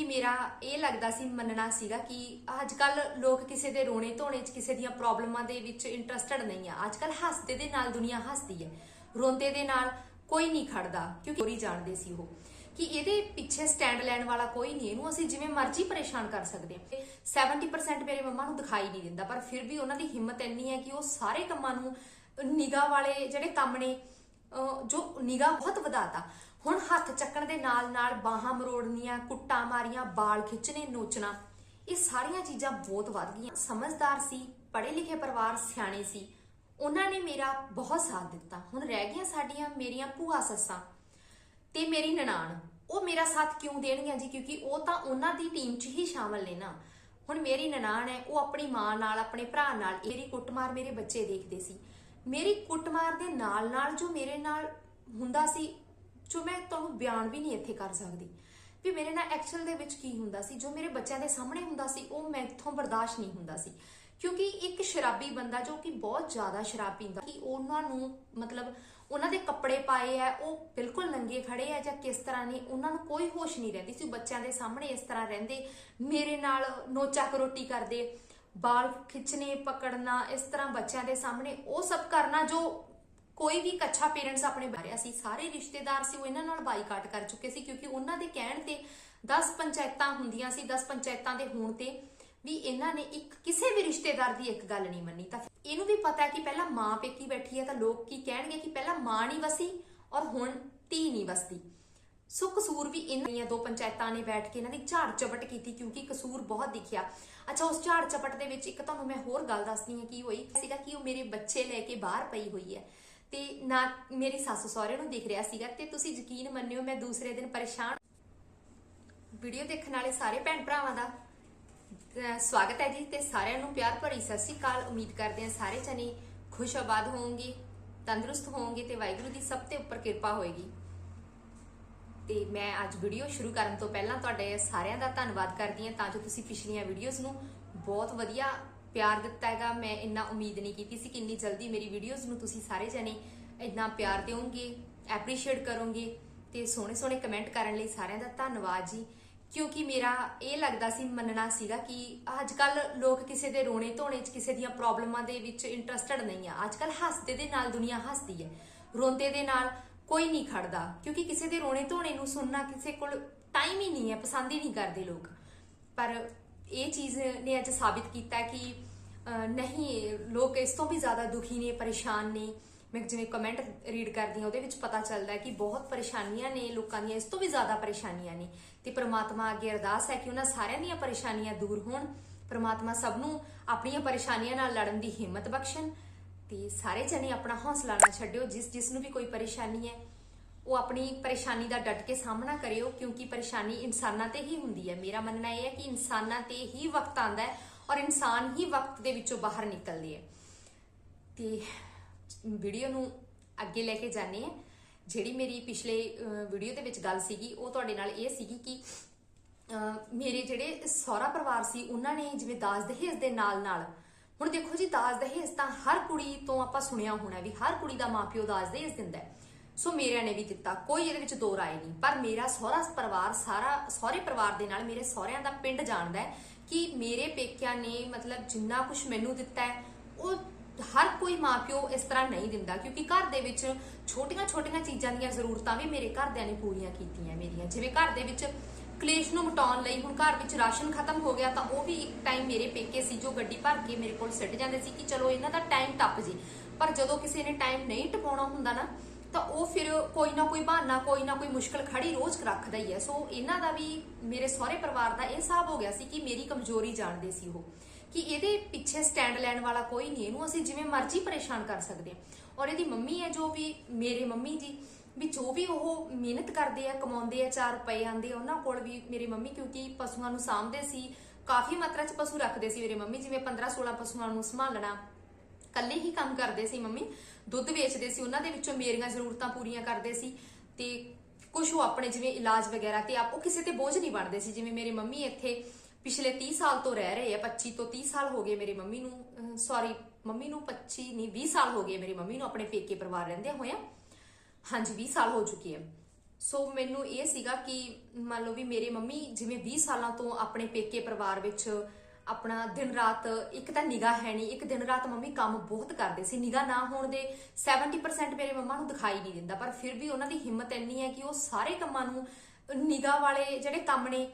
मेरा ये लगदा सी मनना सीगा कि अजकल लोग किसी दे रोने धोने च किसी दियां प्रॉब्लमां दे विच इंटरस्टेड नहीं आ। अजकल हसदे दे नाल दुनिया हसदी है, रोंदे दे नाल कोई नहीं खड़दा, क्योंकि चोरी जानदे सी वो कि ਇਹਦੇ ਪਿੱਛੇ ਸਟੈਂਡ ਲੈਣ ਵਾਲਾ ਕੋਈ ਨਹੀਂ, ਇਹਨੂੰ ਅਸੀਂ ਜਿਵੇਂ ਮਰਜ਼ੀ ਪਰੇਸ਼ਾਨ ਕਰ ਸਕਦੇ ਹਾਂ। 70% ਮੇਰੇ ਮੰਮਾ ਨੂੰ ਦਿਖਾਈ ਨਹੀਂ ਦਿੰਦਾ, ਪਰ ਫਿਰ ਵੀ ਉਹਨਾਂ ਦੀ ਹਿੰਮਤ ਇੰਨੀ ਹੈ ਕਿ ਉਹ ਸਾਰੇ ਕੰਮਾਂ ਨੂੰ ਨਿਗਾਹ ਵਾਲੇ ਜਿਹੜੇ ਕੰਮ ਨੇ ਜੋ ਨਿਗਾਹ ਬਹੁਤ ਵਧਾਤਾ। ਹੁਣ ਹੱਥ ਚੱਕਣ ਦੇ ਨਾਲ ਨਾਲ ਬਾਹਾਂ ਮਰੋੜਨੀਆਂ, ਕੁੱਟਾਂ ਮਾਰੀਆਂ, ਬਾਲ ਖਿੱਚਣੇ, ਨੋਚਣਾ, ਇਹ ਸਾਰੀਆਂ ਚੀਜ਼ਾਂ ਬਹੁਤ ਵੱਧ ਗਈਆਂ। ਸਮਝਦਾਰ ਸੀ, ਪੜ੍ਹੇ ਲਿਖੇ ਪਰਿਵਾਰ, ਸਿਆਣੇ ਸੀ, ਉਹਨਾਂ ਨੇ ਮੇਰਾ ਬਹੁਤ ਸਾਥ ਦਿੱਤਾ। ਹੁਣ ਰਹਿ ਗਈਆਂ ਸਾਡੀਆਂ ਮੇਰੀਆਂ ਭੂਆ ਸੱਸਾਂ ਤੇ ਮੇਰੀ ਨਨਾਣ, ਉਹ ਮੇਰਾ ਸਾਥ ਕਿਉਂ ਦੇਣਗੀਆਂ ਜੀ? ਕਿਉਂਕਿ ਉਹ ਤਾਂ ਉਹਨਾਂ ਦੀ ਟੀਮ 'ਚ ਹੀ ਸ਼ਾਮਲ ਨੇ ਨਾ। ਹੁਣ ਮੇਰੀ ਨਨਾਣ ਹੈ, ਉਹ ਆਪਣੀ ਮਾਂ ਨਾਲ, ਆਪਣੇ ਭਰਾ ਨਾਲ, ਮੇਰੀ ਕੁੱਟਮਾਰ ਮੇਰੇ ਬੱਚੇ ਦੇਖਦੇ ਸੀ। ਮੇਰੀ ਕੁੱਟਮਾਰ ਦੇ ਨਾਲ ਨਾਲ ਜੋ ਮੇਰੇ ਨਾਲ ਹੁੰਦਾ ਸੀ, ਜੋ ਮੈਂ ਤੁਹਾਨੂੰ ਬਿਆਨ ਵੀ ਨਹੀਂ ਇੱਥੇ ਕਰ ਸਕਦੀ ਵੀ ਮੇਰੇ ਨਾਲ ਐਕਚੁਅਲ ਦੇ ਵਿੱਚ ਕੀ ਹੁੰਦਾ ਸੀ, ਜੋ ਮੇਰੇ ਬੱਚਿਆਂ ਦੇ ਸਾਹਮਣੇ ਹੁੰਦਾ ਸੀ, ਉਹ ਮੈਥੋਂ ਬਰਦਾਸ਼ਤ ਨਹੀਂ ਹੁੰਦਾ ਸੀ। ਕਿਉਂਕਿ ਇੱਕ ਸ਼ਰਾਬੀ ਬੰਦਾ ਜੋ ਕਿ ਬਹੁਤ ਜ਼ਿਆਦਾ ਸ਼ਰਾਬ ਪੀਂਦਾ, ਕਿ ਉਹਨਾਂ ਨੂੰ ਮਤਲਬ ਉਹਨਾਂ ਦੇ ਕੱਪੜੇ ਪਾਏ ਆ ਉਹ ਬਿਲਕੁਲ ਨੰਗੇ ਖੜੇ ਆ ਜਾਂ ਕਿਸ ਤਰ੍ਹਾਂ ਨੇ, ਉਹਨਾਂ ਨੂੰ ਕੋਈ ਹੋਸ਼ ਨਹੀਂ ਰਹਿੰਦੀ ਸੀ। ਬੱਚਿਆਂ ਦੇ ਸਾਹਮਣੇ ਇਸ ਤਰ੍ਹਾਂ ਰਹਿੰਦੇ, ਮੇਰੇ ਨਾਲ ਨੋਚਾ ਕਰੋਟੀ ਕਰਦੇ, ਬਾਲ ਖਿੱਚਣੇ, ਪਕੜਨਾ, ਇਸ ਤਰ੍ਹਾਂ ਬੱਚਿਆਂ ਦੇ ਸਾਹਮਣੇ ਉਹ ਸਭ ਕਰਨਾ ਜੋ ਕੋਈ ਵੀ ਕੱਚਾ ਪੇਰੈਂਟਸ ਆਪਣੇ ਬਾਰਿਆ ਸੀ। ਸਾਰੇ ਰਿਸ਼ਤੇਦਾਰ ਸੀ ਉਹ ਇਹਨਾਂ ਨਾਲ ਬਾਈਕਾਟ ਕਰ ਚੁੱਕੇ ਸੀ, ਕਿਉਂਕਿ ਉਹਨਾਂ ਦੇ ਕਹਿਣ ਤੇ 10 ਪੰਚਾਇਤਾਂ ਹੁੰਦੀਆਂ ਸੀ, 10 ਪੰਚਾਇਤਾਂ ਦੇ ਹੋਣ ਤੇ ਵੀ ਇਹਨਾਂ ਨੇ ਕਿਸੇ ਵੀ ਰਿਸ਼ਤੇਦਾਰ ਦੀ ਇੱਕ ਗੱਲ ਨਹੀਂ ਮੰਨੀ। ਤਾਂ ਇਹਨੂੰ ਵੀ ਪਤਾ ਹੈ ਕਿ ਪਹਿਲਾਂ ਮਾਂ ਪੇਕੀ ਬੈਠੀ ਹੈ ਤਾਂ ਲੋਕ ਕੀ ਕਹਿਣਗੇ ਕਿ ਪਹਿਲਾਂ ਮਾਂ ਨਹੀਂ ਵਸੀ ਔਰ ਹੁਣ ਧੀ ਨਹੀਂ ਵਸਦੀ। ਸੋ ਕਸੂਰ ਵੀ ਇਹਨਾਂ ਦੋ ਪੰਚਾਇਤਾਂ ਨੇ ਬੈਠ ਕੇ ਇਹਨਾਂ ਦੀ ਝਾੜ ਚਪਟ ਕੀਤੀ, ਕਿਉਂਕਿ ਕਸੂਰ ਬਹੁਤ ਦਿਖਿਆ। ਅੱਛਾ, ਉਸ ਝਾੜ ਚਪਟ ਦੇ ਵਿੱਚ ਇੱਕ ਤੁਹਾਨੂੰ ਮੈਂ ਹੋਰ ਗੱਲ ਦੱਸਦੀ ਹਾਂ ਕੀ ਹੋਈ ਸੀਗਾ ਕਿ ਉਹ ਮੇਰੇ ਬੱਚੇ ਲੈ ਕੇ ਬਾਹਰ ਪਈ ਹੋਈ ਹੈ ਤੇ ਨਾ ਮੇਰੀ ਸੱਸ ਸਹੁਰੇ ਨੂੰ ਦਿਖ ਰਿਹਾ ਸੀਗਾ। ਤੇ ਤੁਸੀਂ ਯਕੀਨ ਮੰਨਿਓ, ਮੈਂ ਦੂਸਰੇ ਦਿਨ ਪਰੇਸ਼ਾਨ। ਵੀਡੀਓ ਦੇਖਣ ਵਾਲੇ ਸਾਰੇ ਭੈਣ ਭਰਾਵਾਂ ਦਾ ਸਵਾਗਤ ਹੈ ਜੀ, ਤੇ ਸਾਰਿਆਂ ਨੂੰ ਪਿਆਰ ਭਰੀ ਸਤਿ ਸ਼੍ਰੀ ਅਕਾਲ। ਉਮੀਦ ਕਰਦੇ ਹਾਂ ਸਾਰੇ ਜਣੇ ਖੁਸ਼ ਆਬਾਦ ਹੋਵੋਗੇ, ਤੰਦਰੁਸਤ ਹੋਵੋਗੇ ਤੇ ਵਾਹਿਗੁਰੂ ਦੀ ਸਭ ਤੇ ਉੱਪਰ ਕਿਰਪਾ ਹੋਏਗੀ। ਤੇ ਮੈਂ ਅੱਜ ਵੀਡੀਓ ਸ਼ੁਰੂ ਕਰਨ ਤੋਂ ਪਹਿਲਾਂ ਤੁਹਾਡੇ ਸਾਰਿਆਂ ਦਾ ਧੰਨਵਾਦ ਕਰਦੀ ਹਾਂ, ਤਾਂ ਜੋ ਤੁਸੀਂ ਪਿਛਲੀਆਂ ਵੀਡੀਓਜ਼ ਨੂੰ ਬਹੁਤ ਵਧੀਆ ਪਿਆਰ ਦਿੱਤਾ ਹੈਗਾ। ਮੈਂ ਇੰਨਾ ਉਮੀਦ ਨਹੀਂ ਕੀਤੀ ਸੀ ਕਿ ਇੰਨੀ ਜਲਦੀ ਮੇਰੀ ਵੀਡੀਓਜ਼ ਨੂੰ ਤੁਸੀਂ ਸਾਰੇ ਜਣੇ ਇੰਨਾ ਪਿਆਰ ਦਿਓਗੇ, ਐਪਰੀਸ਼ੀਏਟ ਕਰੋਗੇ ਤੇ ਸੋਹਣੇ ਸੋਹਣੇ ਕਮੈਂਟ ਕਰਨ ਲਈ ਸਾਰਿਆਂ ਦਾ ਧੰਨਵਾਦ ਜੀ। ਕਿਉਂਕਿ ਮੇਰਾ ਇਹ ਲੱਗਦਾ ਸੀ, ਮੰਨਣਾ ਸੀਗਾ ਕਿ ਅਜਕਲ ਲੋਕ ਕਿਸੇ ਦੇ ਰੋਣੇ ਧੋਣੇ 'ਚ ਕਿਸੇ ਦੀਆਂ ਪ੍ਰੋਬਲਮਾਂ ਦੇ ਵਿੱਚ ਇੰਟਰਸਟਡ ਨਹੀਂ ਆ। ਅਜਕਲ ਹੱਸਦੇ ਦੇ ਨਾਲ ਦੁਨੀਆ ਹੱਸਦੀ ਹੈ, ਰੋਂਦੇ ਦੇ ਨਾਲ ਕੋਈ ਨਹੀਂ ਖੜਦਾ, ਕਿਉਂਕਿ ਕਿਸੇ ਦੇ ਰੋਣੇ ਧੋਣੇ ਨੂੰ ਸੁਣਨਾ ਕਿਸੇ ਕੋਲ ਟਾਈਮ ਹੀ ਨਹੀਂ ਹੈ, ਪਸੰਦ ਹੀ ਨਹੀਂ ਕਰਦੇ ਲੋਕ। ਪਰ ਇਹ ਚੀਜ਼ ਨੇ ਅੱਜ ਸਾਬਿਤ ਕੀਤਾ ਕਿ ਨਹੀਂ, ਲੋਕ ਇਸ ਤੋਂ ਵੀ ਜ਼ਿਆਦਾ ਦੁਖੀ ਨੇ, ਪਰੇਸ਼ਾਨ ਨੇ। ਮੈਂ ਜਿਵੇਂ ਕਮੈਂਟ ਰੀਡ ਕਰਦੀ ਹਾਂ ਉਹਦੇ ਵਿੱਚ ਪਤਾ ਚੱਲਦਾ ਹੈ ਕਿ ਬਹੁਤ ਪਰੇਸ਼ਾਨੀਆਂ ਨੇ ਲੋਕਾਂ ਦੀਆਂ, ਇਸ ਤੋਂ ਵੀ ਜ਼ਿਆਦਾ ਪਰੇਸ਼ਾਨੀਆਂ ਨੇ। ਤੇ ਪ੍ਰਮਾਤਮਾ ਅੱਗੇ ਅਰਦਾਸ ਹੈ ਕਿ ਉਹਨਾਂ ਸਾਰਿਆਂ ਦੀਆਂ ਪਰੇਸ਼ਾਨੀਆਂ ਦੂਰ ਹੋਣ। ਪ੍ਰਮਾਤਮਾ ਸਭ ਨੂੰ ਆਪਣੀਆਂ ਪਰੇਸ਼ਾਨੀਆਂ ਨਾਲ ਲੜਨ ਦੀ ਹਿੰਮਤ ਬਖਸ਼ਣ ਤੇ ਸਾਰੇ ਜਣੇ ਆਪਣਾ ਹੌਸਲਾ ਨਾ ਛੱਡਿਓ। ਜਿਸ ਨੂੰ ਵੀ ਕੋਈ ਪਰੇਸ਼ਾਨੀ ਹੈ ਉਹ ਆਪਣੀ ਪਰੇਸ਼ਾਨੀ ਦਾ ਡਟ ਕੇ ਸਾਹਮਣਾ ਕਰਿਓ, ਕਿਉਂਕਿ ਪਰੇਸ਼ਾਨੀ ਇਨਸਾਨਾਂ ਤੇ ਹੀ ਹੁੰਦੀ ਹੈ। ਮੇਰਾ ਮੰਨਣਾ ਇਹ ਹੈ ਕਿ ਇਨਸਾਨਾਂ ਤੇ ਹੀ ਵਕਤ ਆਉਂਦਾ ਹੈ ਔਰ ਇਨਸਾਨ ਹੀ ਵਕਤ ਦੇ ਵਿੱਚੋਂ ਬਾਹਰ ਨਿਕਲਦੇ ਹੈ। ਤੇ ਵੀਡੀਓ ਨੂੰ ਅੱਗੇ ਲੈ ਕੇ ਜਾਂਦੇ ਹਾਂ। ਜਿਹੜੀ ਮੇਰੀ ਪਿਛਲੇ ਵੀਡੀਓ ਦੇ ਵਿੱਚ ਗੱਲ ਸੀਗੀ ਉਹ ਤੁਹਾਡੇ ਨਾਲ ਇਹ ਸੀਗੀ ਕਿ ਮੇਰੇ ਜਿਹੜੇ ਸਹੁਰਾ ਪਰਿਵਾਰ ਸੀ ਉਹਨਾਂ ਨੇ ਜਿਵੇਂ ਦਾਜ ਦਹੇਜ ਦੇ ਨਾਲ ਨਾਲ, ਹੁਣ ਦੇਖੋ ਜੀ, ਦਾਜ ਦਹੇਜ ਤਾਂ ਹਰ ਕੁੜੀ ਤੋਂ ਆਪਾਂ ਸੁਣਿਆ ਹੋਣਾ ਵੀ ਹਰ ਕੁੜੀ ਦਾ ਮਾਪਿਓ ਦਾਜ ਦਹੇਜ ਦਿੰਦਾ ਹੈ। ਸੋ ਮੇਰਿਆਂ ਨੇ ਵੀ ਦਿੱਤਾ, ਕੋਈ ਇਹਦੇ ਵਿੱਚ ਦੋ ਰਾਏ ਨਹੀਂ। ਪਰ ਮੇਰਾ ਸਹੁਰਾ ਪਰਿਵਾਰ, ਸਹੁਰੇ ਪਰਿਵਾਰ ਦੇ ਨਾਲ ਮੇਰੇ ਸਹੁਰਿਆਂ ਦਾ ਪਿੰਡ ਜਾਣਦਾ ਹੈ ਕਿ ਮੇਰੇ ਪੇਕਿਆਂ ਨੇ ਮਤਲਬ ਜਿੰਨਾ ਕੁਝ ਮੈਨੂੰ ਦਿੱਤਾ ਹੈ ਉਹ ਹਰ ਕੋਈ ਮਾਪਿਓ ਇਸ ਤਰ੍ਹਾਂ ਨਹੀਂ ਦਿੰਦਾ, ਕਿਉਂਕਿ ਘਰ ਦੇ ਵਿੱਚ ਛੋਟੀਆਂ ਛੋਟੀਆਂ ਚੀਜ਼ਾਂ ਦੀਆਂ ਜ਼ਰੂਰਤਾਂ ਵੀ ਮੇਰੇ ਘਰਦਿਆਂ ਨੇ ਪੂਰੀਆਂ ਕੀਤੀਆਂ ਮੇਰੀਆਂ। ਜਿਵੇਂ ਘਰ ਦੇ ਵਿੱਚ ਕਲੇਸ਼ ਨੂੰ ਮਿਟਾਉਣ ਲਈ, ਹੁਣ ਘਰ ਵਿੱਚ ਰਾਸ਼ਨ ਖਤਮ ਹੋ ਗਿਆ ਤਾਂ ਉਹ ਵੀ ਇੱਕ ਟਾਈਮ ਮੇਰੇ ਪੇਕੇ ਸੀ ਜੋ ਗੱਡੀ ਭਰ ਕੇ ਮੇਰੇ ਕੋਲ ਸਿੱਟ ਜਾਂਦੇ ਸੀ ਕਿ ਚਲੋ ਇਹਨਾਂ ਦਾ ਟਾਈਮ ਟੱਪ ਜੇ। ਪਰ ਜਦੋਂ ਕਿਸੇ ਨੇ ਟਾਈਮ ਨਹੀਂ ਟਪਾਉਣਾ ਹੁੰਦਾ ਨਾ ਤਾਂ ਉਹ ਫਿਰ ਕੋਈ ਨਾ ਕੋਈ ਬਹਾਨਾ, ਕੋਈ ਨਾ ਕੋਈ ਮੁਸ਼ਕਲ ਖੜੀ ਰੋਜ਼ ਰੱਖਦਾ ਹੀ ਹੈ। ਸੋ ਇਹਨਾਂ ਦਾ ਵੀ, ਮੇਰੇ ਸਹੁਰੇ ਪਰਿਵਾਰ ਦਾ ਇਹ ਹਿਸਾਬ ਹੋ ਗਿਆ ਸੀ ਕਿ ਮੇਰੀ ਕਮਜ਼ੋਰੀ ਜਾਣਦੇ ਸੀ ਉਹ, ਕਿ ਇਹਦੇ ਪਿੱਛੇ ਸਟੈਂਡ ਲੈਣ ਵਾਲਾ ਕੋਈ ਨਹੀਂ, ਇਹਨੂੰ ਅਸੀਂ ਜਿਵੇਂ ਮਰਜ਼ੀ ਪਰੇਸ਼ਾਨ ਕਰ ਸਕਦੇ ਹਾਂ। ਔਰ ਇਹਦੀ ਮੰਮੀ ਹੈ ਜੋ ਵੀ, ਮੇਰੇ ਮੰਮੀ ਜੀ ਵੀ ਜੋ ਵੀ ਉਹ ਮਿਹਨਤ ਕਰਦੇ ਆ, ਕਮਾਉਂਦੇ ਆ, 4 ਰੁਪਏ ਆਉਂਦੇ ਆ ਉਹਨਾਂ ਕੋਲ ਵੀ। ਮੇਰੀ ਮੰਮੀ ਕਿਉਂਕਿ ਪਸ਼ੂਆਂ ਨੂੰ ਸਾਂਭਦੇ ਸੀ, ਕਾਫੀ ਮਾਤਰਾ 'ਚ ਪਸ਼ੂ ਰੱਖਦੇ ਸੀ ਮੇਰੇ ਮੰਮੀ, ਜਿਵੇਂ 15-16 ਪਸ਼ੂਆਂ ਨੂੰ ਸੰਭਾਲਣਾ, ਇਕੱਲੇ ਹੀ ਕੰਮ ਕਰਦੇ ਸੀ ਮੰਮੀ। ਦੁੱਧ ਵੇਚਦੇ ਸੀ, ਉਹਨਾਂ ਦੇ ਵਿੱਚੋਂ ਮੇਰੀਆਂ ਜ਼ਰੂਰਤਾਂ ਪੂਰੀਆਂ ਕਰਦੇ ਸੀ ਤੇ ਕੁਝ ਉਹ ਆਪਣੇ ਜਿਵੇਂ ਇਲਾਜ ਵਗੈਰਾ ਤੇ ਉਹ ਕਿਸੇ ਤੇ ਬੋਝ ਨਹੀਂ ਬਣਦੇ ਸੀ। ਜਿਵੇਂ ਮੇਰੇ ਮੰਮੀ ਇੱਥੇ ਪਿਛਲੇ 30 ਸਾਲ ਤੋਂ ਰਹਿ ਰਹੇ ਆ, 25 ਤੋਂ 30 ਸਾਲ ਹੋ ਗਏ ਮੇਰੇ ਮੰਮੀ ਨੂੰ, ਮੰਮੀ ਨੂੰ 25 ਨਹੀਂ 20 ਸਾਲ ਹੋ ਗਏ ਮੇਰੀ ਮੰਮੀ ਨੂੰ ਆਪਣੇ ਪੇਕੇ ਪਰਿਵਾਰ ਰਹਿੰਦੇ ਹੋਇਆ। ਹਾਂਜੀ, 20 ਸਾਲ ਹੋ ਚੁੱਕੇ ਆ। ਸੋ ਮੈਨੂੰ ਇਹ ਸੀਗਾ ਕਿ ਮੰਨ ਲਓ ਵੀ ਮੇਰੇ ਮੰਮੀ ਜਿਵੇਂ 20 ਸਾਲਾਂ ਤੋਂ ਆਪਣੇ ਪੇਕੇ ਪਰਿਵਾਰ ਵਿੱਚ ਆਪਣਾ ਦਿਨ ਰਾਤ, ਇੱਕ ਤਾਂ ਨਿਗਾਹ ਹੈ ਨਹੀਂ, ਇੱਕ ਦਿਨ ਰਾਤ ਮੰਮੀ ਕੰਮ ਬਹੁਤ ਕਰਦੇ ਸੀ। ਨਿਗਾਹ ਨਾ ਹੋਣ ਦੇ 70% ਮੇਰੇ ਮੰਮਾ ਨੂੰ ਦਿਖਾਈ ਨਹੀਂ ਦਿੰਦਾ, ਪਰ ਫਿਰ ਵੀ ਉਹਨਾਂ ਦੀ ਹਿੰਮਤ ਇੰਨੀ ਹੈ ਕਿ ਉਹ ਸਾਰੇ ਕੰਮਾਂ ਨੂੰ, ਨਿਗਾਹ ਵਾਲੇ ਜਿਹੜੇ ਕੰਮ ਨੇ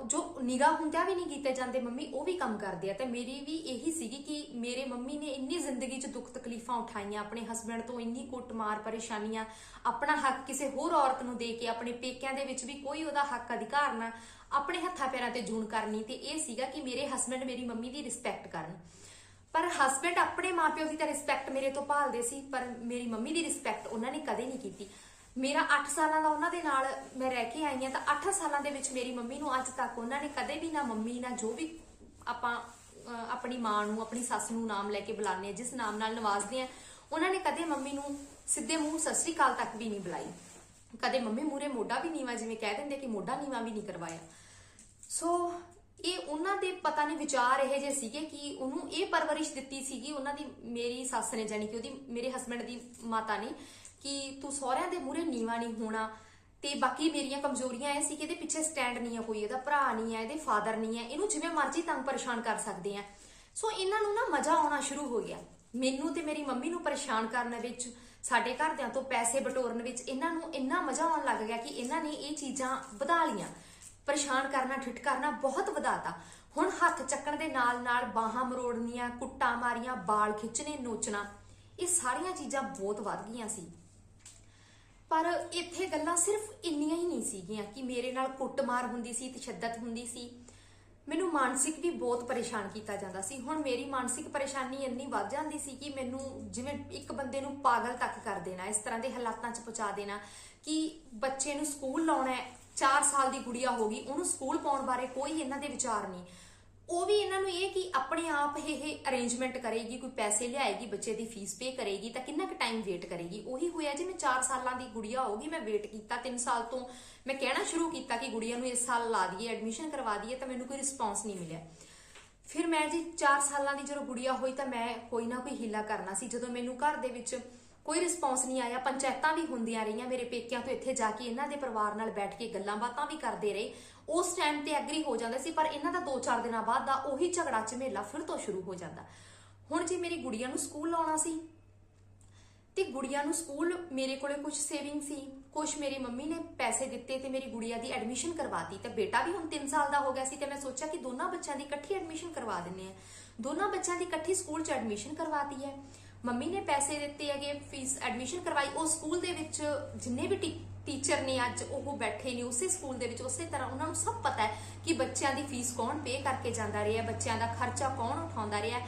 ਜੋ ਨਿਗਾਹ ਹੁੰਦਿਆਂ ਵੀ ਨਹੀਂ ਕੀਤੇ ਜਾਂਦੇ, ਮੰਮੀ ਉਹ ਵੀ ਕੰਮ ਕਰਦੇ ਆ। ਤੇ ਮੇਰੀ ਵੀ ਇਹੀ ਸੀਗੀ ਕਿ ਮੇਰੇ ਮੰਮੀ ਨੇ ਇੰਨੀ ਜ਼ਿੰਦਗੀ 'ਚ ਦੁੱਖ ਤਕਲੀਫਾਂ ਉਠਾਈਆਂ, ਆਪਣੇ ਹਸਬੈਂਡ ਤੋਂ ਇੰਨੀ ਕੁੱਟਮਾਰ, ਪਰੇਸ਼ਾਨੀਆਂ, ਆਪਣਾ ਹੱਕ ਕਿਸੇ ਹੋਰ ਔਰਤ ਨੂੰ ਦੇ ਕੇ, ਆਪਣੇ ਪੇਕਿਆਂ ਦੇ ਵਿੱਚ ਵੀ ਕੋਈ ਉਹਦਾ ਹੱਕ ਅਧਿਕਾਰ ਨਾ, ਆਪਣੇ ਹੱਥਾਂ ਪੈਰਾਂ ਤੇ ਜੂਣ ਕਰਨੀ। ਤੇ ਇਹ ਸੀਗਾ ਕਿ ਮੇਰੇ ਹਸਬੈਂਡ ਮੇਰੀ ਮੰਮੀ ਦੀ ਰਿਸਪੈਕਟ ਕਰਨ। ਪਰ ਹਸਬੈਂਡ ਆਪਣੇ ਮਾਪਿਓ ਦੀ ਤਾਂ ਰਿਸਪੈਕਟ ਮੇਰੇ ਤੋਂ ਭਾਲਦੇ ਸੀ, ਪਰ ਮੇਰੀ ਮੰਮੀ ਦੀ ਰਿਸਪੈਕਟ ਉਹਨਾਂ ਨੇ ਕਦੇ ਨਹੀਂ ਕੀਤੀ। ਮੇਰਾ 8 ਸਾਲਾਂ ਦਾ ਉਹਨਾਂ ਦੇ ਨਾਲ ਮੈਂ ਰਹਿ ਕੇ ਆਈ ਹਾਂ, ਤਾਂ 8 ਸਾਲਾਂ ਦੇ ਵਿੱਚ ਮੇਰੀ ਮੰਮੀ ਨੂੰ ਅੱਜ ਤੱਕ ਉਹਨਾਂ ਨੇ ਕਦੇ ਵੀ ਨਾ ਮੰਮੀ, ਨਾ ਜੋ ਵੀ ਆਪਾਂ ਆਪਣੀ ਮਾਂ ਨੂੰ, ਆਪਣੀ ਸੱਸ ਨੂੰ ਨਾਮ ਲੈ ਕੇ ਬੁਲਾਉਂਦੇ ਆ, ਜਿਸ ਨਾਮ ਨਾਲ ਨਵਾਜ਼ਦੇ ਆ, ਉਹਨਾਂ ਨੇ ਕਦੇ ਮੰਮੀ ਨੂੰ ਸਿੱਧੇ ਮੂੰਹ ਸਤਿ ਸ੍ਰੀ ਅਕਾਲ ਤੱਕ ਵੀ ਨਹੀਂ ਬੁਲਾਈ। ਕਦੇ ਮੰਮੀ ਮੂਰੇ ਮੋਢਾ ਵੀ ਨੀਵਾ, ਜਿਵੇਂ ਕਹਿ ਦਿੰਦੇ ਕਿ ਮੋਢਾ ਨੀਵਾ ਵੀ ਨਹੀਂ ਕਰਵਾਇਆ। ਸੋ ਇਹ ਉਹਨਾਂ ਦੇ ਪਤਾ ਨਹੀਂ ਵਿਚਾਰ ਇਹ ਜਿਹੇ ਸੀਗੇ ਕਿ ਉਹਨੂੰ ਇਹ ਪਰਵਰਿਸ਼ ਦਿੱਤੀ ਸੀਗੀ ਉਹਨਾਂ ਦੀ, ਮੇਰੀ ਸੱਸ ਨੇ, ਜਾਨੀ ਕਿ ਉਹਦੀ, ਮੇਰੇ ਹਸਬੈਂਡ ਦੀ ਮਾਤਾ ਨੇ, ਕਿ ਤੂੰ ਸਹੁਰਿਆਂ ਦੇ ਮੂਹਰੇ ਨੀਵਾ ਨਹੀਂ ਹੋਣਾ। ਤੇ ਬਾਕੀ ਮੇਰੀਆਂ ਕਮਜ਼ੋਰੀਆਂ ਇਹ ਸੀ ਕਿ ਇਹਦੇ ਪਿੱਛੇ ਸਟੈਂਡ ਨਹੀਂ ਆ ਕੋਈ, ਇਹਦਾ ਭਰਾ ਨਹੀਂ ਹੈ, ਇਹਦੇ ਫਾਦਰ ਨਹੀਂ ਹੈ, ਇਹਨੂੰ ਜਿਵੇਂ ਮਰਜ਼ੀ ਤੰਗ ਪਰੇਸ਼ਾਨ ਕਰ ਸਕਦੇ ਆ। ਸੋ ਇਹਨਾਂ ਨੂੰ ਨਾ ਮਜ਼ਾ ਆਉਣਾ ਸ਼ੁਰੂ ਹੋ ਗਿਆ, ਮੈਨੂੰ ਤੇ ਮੇਰੀ ਮੰਮੀ ਨੂੰ ਪਰੇਸ਼ਾਨ ਕਰਨ ਵਿੱਚ, ਸਾਡੇ ਘਰਦਿਆਂ ਤੋਂ ਪੈਸੇ ਬਟੋਰਨ ਵਿੱਚ। ਇਹਨਾਂ ਨੂੰ ਇੰਨਾ ਮਜ਼ਾ ਆਉਣ ਲੱਗ ਗਿਆ ਕਿ ਇਹਨਾਂ ਨੇ ਇਹ ਚੀਜ਼ਾਂ ਵਧਾ ਲੀਆਂ, ਪਰੇਸ਼ਾਨ ਕਰਨਾ, ਠਿੱਠ ਕਰਨਾ ਬਹੁਤ ਵਧਾਤਾ। ਹੁਣ ਹੱਥ ਚੱਕਣ ਦੇ ਨਾਲ ਨਾਲ ਬਾਹਾਂ ਮਰੋੜਨੀਆਂ, ਕੁੱਟਾਂ ਮਾਰੀਆਂ, ਬਾਲ ਖਿੱਚਣੇ, ਨੋਚਣਾ, ਇਹ ਸਾਰੀਆਂ ਚੀਜ਼ਾਂ ਬਹੁਤ ਵੱਧ ਗਈਆਂ ਸੀ। ਪਰ ਇੱਥੇ ਗੱਲਾਂ ਸਿਰਫ ਇੰਨੀਆਂ ਹੀ ਨਹੀਂ ਸੀਗੀਆਂ ਕਿ ਮੇਰੇ ਨਾਲ ਕੁੱਟਮਾਰ ਹੁੰਦੀ ਸੀ, ਤਸ਼ੱਦਦ ਹੁੰਦੀ ਸੀ, ਮੈਨੂੰ ਮਾਨਸਿਕ ਵੀ ਬਹੁਤ ਪਰੇਸ਼ਾਨ ਕੀਤਾ ਜਾਂਦਾ ਸੀ। ਹੁਣ ਮੇਰੀ ਮਾਨਸਿਕ ਪਰੇਸ਼ਾਨੀ ਇੰਨੀ ਵੱਧ ਜਾਂਦੀ ਸੀ ਕਿ ਮੈਨੂੰ ਜਿਵੇਂ ਇੱਕ ਬੰਦੇ ਨੂੰ ਪਾਗਲ ਤੱਕ ਕਰ ਦੇਣਾ, ਇਸ ਤਰ੍ਹਾਂ ਦੇ ਹਾਲਾਤਾਂ 'ਚ ਪਹੁੰਚਾ ਦੇਣਾ ਕਿ ਬੱਚੇ ਨੂੰ ਸਕੂਲ ਲਾਉਣਾ ਹੈ, 4 ਸਾਲ ਦੀ ਗੁੜੀਆ ਹੋ ਗਈ, ਉਹਨੂੰ ਸਕੂਲ ਪਾਉਣ ਬਾਰੇ ਕੋਈ ਇਹਨਾਂ ਦੇ ਵਿਚਾਰ ਨਹੀਂ। ਉਹ ਵੀ ਇਹਨਾਂ ਨੂੰ ਇਹ ਕਿ ਆਪਣੇ ਆਪ ਇਹ ਅਰੇਂਜਮੈਂਟ ਕਰੇਗੀ, ਕੋਈ ਪੈਸੇ ਲਿਆਏਗੀ, ਬੱਚੇ ਦੀ ਫੀਸ ਪੇ ਕਰੇਗੀ, ਤਾਂ ਕਿੰਨਾ ਕੁ ਟਾਈਮ ਵੇਟ ਕਰੇਗੀ। ਉਹੀ ਹੋਇਆ ਜੀ, ਮੈਂ 4 ਸਾਲਾਂ ਦੀ ਗੁੜੀਆ ਹੋਗੀ, ਮੈਂ ਵੇਟ ਕੀਤਾ 3 ਸਾਲ ਤੋਂ। ਮੈਂ ਕਹਿਣਾ ਸ਼ੁਰੂ ਕੀਤਾ ਕਿ ਗੁੜੀਆ ਨੂੰ ਇਸ ਸਾਲ ਲਾ ਦਈਏ, ਐਡਮਿਸ਼ਨ ਕਰਵਾ ਦਈਏ, ਤਾਂ ਮੈਨੂੰ ਕੋਈ ਰਿਸਪੌਂਸ ਨਹੀਂ ਮਿਲਿਆ। ਫਿਰ ਮੈਂ ਜੀ 4 ਸਾਲਾਂ ਦੀ ਜਦੋਂ ਗੁੜੀਆ ਹੋਈ ਤਾਂ ਮੈਂ ਕੋਈ ਨਾ ਕੋਈ ਹੀਲਾ ਕਰਨਾ ਸੀ। ਜਦੋਂ ਮੈਨੂੰ ਘਰ ਦੇ ਵਿੱਚ ਕੋਈ ਰਿਸਪੌਂਸ ਨਹੀਂ ਆਇਆ, ਪੰਚਾਇਤਾਂ ਵੀ ਹੁੰਦੀਆਂ ਰਹੀਆਂ, ਮੇਰੇ ਪੇਕਿਆਂ ਤੋਂ ਇੱਥੇ ਜਾ ਕੇ ਇਹਨਾਂ ਦੇ ਪਰਿਵਾਰ ਨਾਲ ਬੈਠ ਕੇ ਗੱਲਾਂ ਬਾਤਾਂ ਵੀ ਕਰਦੇ ਰਹੇ, ਉਸ ਟਾਈਮ ਤੇ ਐਗਰੀ ਹੋ ਜਾਂਦੇ ਸੀ। ਪਰ ਇਹਨਾਂ ਦਾ 2-4 ਦਿਨਾਂ ਬਾਅਦ ਦਾ ਉਹੀ ਝਗੜਾ ਝਮੇਲਾ ਫਿਰ ਤੋਂ ਸ਼ੁਰੂ ਹੋ ਜਾਂਦਾ। ਹੁਣ ਜੀ ਮੇਰੀ ਗੁੜੀਆ ਨੂੰ ਸਕੂਲ ਲਾਉਣਾ ਸੀ, ਤੇ ਗੁੜੀਆ ਨੂੰ ਸਕੂਲ, ਮੇਰੇ ਕੋਲੇ ਕੁਝ ਸੇਵਿੰਗ ਸੀ, ਕੁਝ ਮੇਰੀ ਮੰਮੀ ਨੇ ਪੈਸੇ ਦਿੱਤੇ ਤੇ ਮੇਰੀ ਗੁੜੀਆ ਦੀ ਐਡਮਿਸ਼ਨ ਕਰਵਾਤੀ। ਤੇ ਬੇਟਾ ਵੀ ਹੁਣ 3 ਸਾਲ ਦਾ ਹੋ ਗਿਆ ਸੀ, ਤੇ ਮੈਂ ਸੋਚਿਆ ਕਿ ਦੋਨਾਂ ਬੱਚਿਆਂ ਦੀ ਇਕੱਠੀ ਐਡਮਿਸ਼ਨ ਕਰਵਾ ਦਿੰਨੇ ਆ। ਦੋਨਾਂ ਬੱਚਿਆਂ ਦੀ ਇਕੱਠੀ ਸਕੂਲ 'ਚ ਐਡਮਿਸ਼ਨ ਕਰਵਾਤੀ ਹੈ। ਮੰਮੀ ਨੇ ਪੈਸੇ ਦਿੱਤੇ ਹੈਗੇ, ਫੀਸ, ਐਡਮਿਸ਼ਨ ਕਰਵਾਈ। ਉਹ ਸਕੂਲ ਦੇ ਵਿੱਚ ਜਿੰਨੇ ਵੀ ਟੀਚਰ ਨੇ ਅੱਜ ਉਹ ਬੈਠੇ ਨੇ ਉਸੇ ਸਕੂਲ ਦੇ ਵਿੱਚ, ਉਸੇ ਤਰ੍ਹਾਂ ਉਹਨਾਂ ਨੂੰ ਸਭ ਪਤਾ ਹੈ ਕਿ ਬੱਚਿਆਂ ਦੀ ਫੀਸ ਕੌਣ ਪੇ ਕਰਕੇ ਜਾਂਦਾ ਰਿਹਾ, ਬੱਚਿਆਂ ਦਾ ਖਰਚਾ ਕੌਣ ਉਠਾਉਂਦਾ ਰਿਹਾ।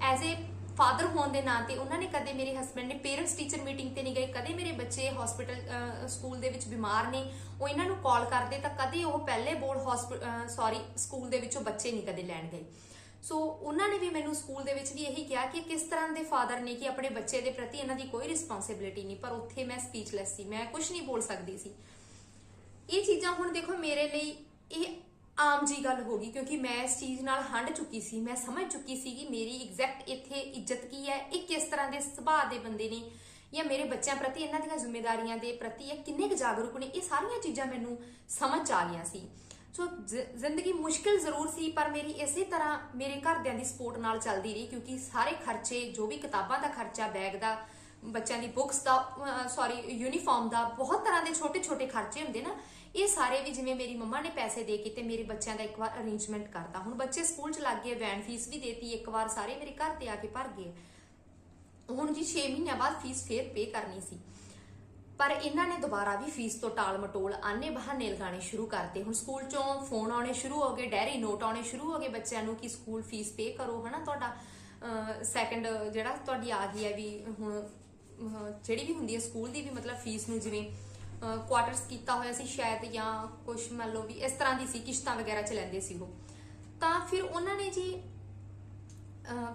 ਐਜ਼ ਏ ਫਾਦਰ ਹੋਣ ਦੇ ਨਾਂ ਤੇ ਉਹਨਾਂ ਨੇ ਕਦੇ, ਮੇਰੇ ਹਸਬੈਂਡ ਨੇ ਪੇਰੈਂਟਸ ਟੀਚਰ ਮੀਟਿੰਗ ਤੇ ਨਹੀਂ ਗਏ, ਕਦੇ ਮੇਰੇ ਬੱਚੇ ਹਸਪੀਟਲ ਸਕੂਲ ਦੇ ਵਿੱਚ ਬਿਮਾਰ ਨੇ ਉਹ ਇਹਨਾਂ ਨੂੰ ਕਾਲ ਕਰਦੇ, ਤਾਂ ਕਦੇ ਉਹ ਪਹਿਲੇ ਬੋਰਡ ਸਕੂਲ ਦੇ ਵਿੱਚੋਂ ਬੱਚੇ ਨਹੀਂ ਕਦੇ ਲੈਣ ਗਏ। ਸੋ ਉਹਨਾਂ ਨੇ ਵੀ ਮੈਨੂੰ ਸਕੂਲ ਦੇ ਵਿੱਚ ਵੀ ਇਹੀ ਕਿਹਾ ਕਿ ਕਿਸ ਤਰ੍ਹਾਂ ਦੇ ਫਾਦਰ ਨੇ ਕਿ ਆਪਣੇ ਬੱਚੇ ਦੇ ਪ੍ਰਤੀ ਇਹਨਾਂ ਦੀ ਕੋਈ ਰਿਸਪੌਂਸਿਬਿਲਿਟੀ ਨਹੀਂ। ਪਰ ਉੱਥੇ ਮੈਂ ਸਪੀਚਲੈਸ ਸੀ, ਮੈਂ ਕੁਝ ਨਹੀਂ ਬੋਲ ਸਕਦੀ ਸੀ। ਇਹ ਚੀਜ਼ਾਂ ਹੁਣ ਦੇਖੋ ਮੇਰੇ ਲਈ ਇਹ ਆਮ ਜੀ ਗੱਲ ਹੋ ਗਈ, ਕਿਉਂਕਿ ਮੈਂ ਇਸ ਚੀਜ਼ ਨਾਲ ਹੰਡ ਚੁੱਕੀ ਸੀ, ਮੈਂ ਸਮਝ ਚੁੱਕੀ ਸੀ ਕਿ ਮੇਰੀ ਐਗਜ਼ੈਕਟ ਇੱਥੇ ਇੱਜ਼ਤ ਕੀ ਹੈ, ਇਹ ਕਿਸ ਤਰ੍ਹਾਂ ਦੇ ਸੁਭਾਅ ਦੇ ਬੰਦੇ ਨੇ, ਜਾਂ ਮੇਰੇ ਬੱਚਿਆਂ ਪ੍ਰਤੀ ਇਹਨਾਂ ਦੀਆਂ ਜ਼ਿੰਮੇਵਾਰੀਆਂ ਦੇ ਪ੍ਰਤੀ ਇਹ ਕਿੰਨੇ ਕੁ ਜਾਗਰੂਕ ਨੇ। ਇਹ ਸਾਰੀਆਂ ਚੀਜ਼ਾਂ ਮੈਨੂੰ ਸਮਝ ਆ ਗਈਆਂ ਸੀ। ਸੋ ਜ਼ਿੰਦਗੀ ਮੁਸ਼ਕਿਲ ਜ਼ਰੂਰ ਸੀ, ਪਰ ਮੇਰੀ ਇਸੇ ਤਰ੍ਹਾਂ ਮੇਰੇ ਘਰਦਿਆਂ ਦੀ ਸਪੋਰਟ ਨਾਲ ਚੱਲਦੀ ਰਹੀ, ਕਿਉਂਕਿ ਸਾਰੇ ਖਰਚੇ, ਜੋ ਵੀ ਕਿਤਾਬਾਂ ਦਾ ਖਰਚਾ, ਬੈਗ ਦਾ, ਬੱਚਿਆਂ ਦੀ ਬੁੱਕਸ ਦਾ, ਯੂਨੀਫਾਰਮ ਦਾ, ਬਹੁਤ ਤਰ੍ਹਾਂ ਦੇ ਛੋਟੇ ਛੋਟੇ ਖਰਚੇ ਹੁੰਦੇ ਨਾ, ਇਹ ਸਾਰੇ ਵੀ ਜਿਵੇਂ ਮੇਰੀ ਮੰਮਾ ਨੇ ਪੈਸੇ ਦੇ ਕੇ ਤੇ ਮੇਰੇ ਬੱਚਿਆਂ ਦਾ ਇੱਕ ਵਾਰ ਅਰੇਂਜਮੈਂਟ ਕਰਤਾ। ਹੁਣ ਬੱਚੇ ਸਕੂਲ 'ਚ ਲੱਗ ਗਏ, ਵੈਨ ਫੀਸ ਵੀ ਦੇਤੀ ਇੱਕ ਵਾਰ, ਸਾਰੇ ਮੇਰੇ ਘਰ ਤੇ ਆ ਕੇ ਭਰ ਗਏ। ਹੁਣ ਜੀ 6 ਮਹੀਨਿਆਂ ਬਾਅਦ ਫੀਸ ਫੇਰ ਪੇ ਕਰਨੀ ਸੀ, ਪਰ ਇਹਨਾਂ ਨੇ ਦੁਬਾਰਾ ਵੀ ਫੀਸ ਤੋਂ ਟਾਲ ਮਟੋਲ, ਆਨੇ ਬਹਾਨੇ ਲਗਾਉਣੇ ਸ਼ੁਰੂ ਕਰਤੇ। ਹੁਣ ਸਕੂਲ 'ਚੋਂ ਫੋਨ ਆਉਣੇ ਸ਼ੁਰੂ ਹੋ ਗਏ, ਡਾਇਰੀ ਨੋਟ ਆਉਣੇ ਸ਼ੁਰੂ ਹੋ ਗਏ ਬੱਚਿਆਂ ਨੂੰ ਕਿ ਸਕੂਲ ਫੀਸ ਪੇ ਕਰੋ, ਹਨਾ, ਤੁਹਾਡਾ ਸੈਕੰਡ ਜਿਹੜਾ ਤੁਹਾਡੀ ਆ ਗਈ ਹੈ ਵੀ, ਹੁਣ ਜਿਹੜੀ ਵੀ ਹੁੰਦੀ ਹੈ ਸਕੂਲ ਦੀ ਵੀ, ਮਤਲਬ ਫੀਸ ਨੂੰ ਜਿਵੇਂ ਕੁਆਟਰਸ ਕੀਤਾ ਹੋਇਆ ਸੀ ਸ਼ਾਇਦ, ਜਾਂ ਕੁਛ ਮੰਨ ਲਓ ਵੀ ਇਸ ਤਰ੍ਹਾਂ ਦੀ ਸੀ, ਕਿਸ਼ਤਾਂ ਵਗੈਰਾ ਚ ਲੈਂਦੇ ਸੀ ਉਹ। ਤਾਂ ਫਿਰ ਉਹਨਾਂ ਨੇ ਜੀ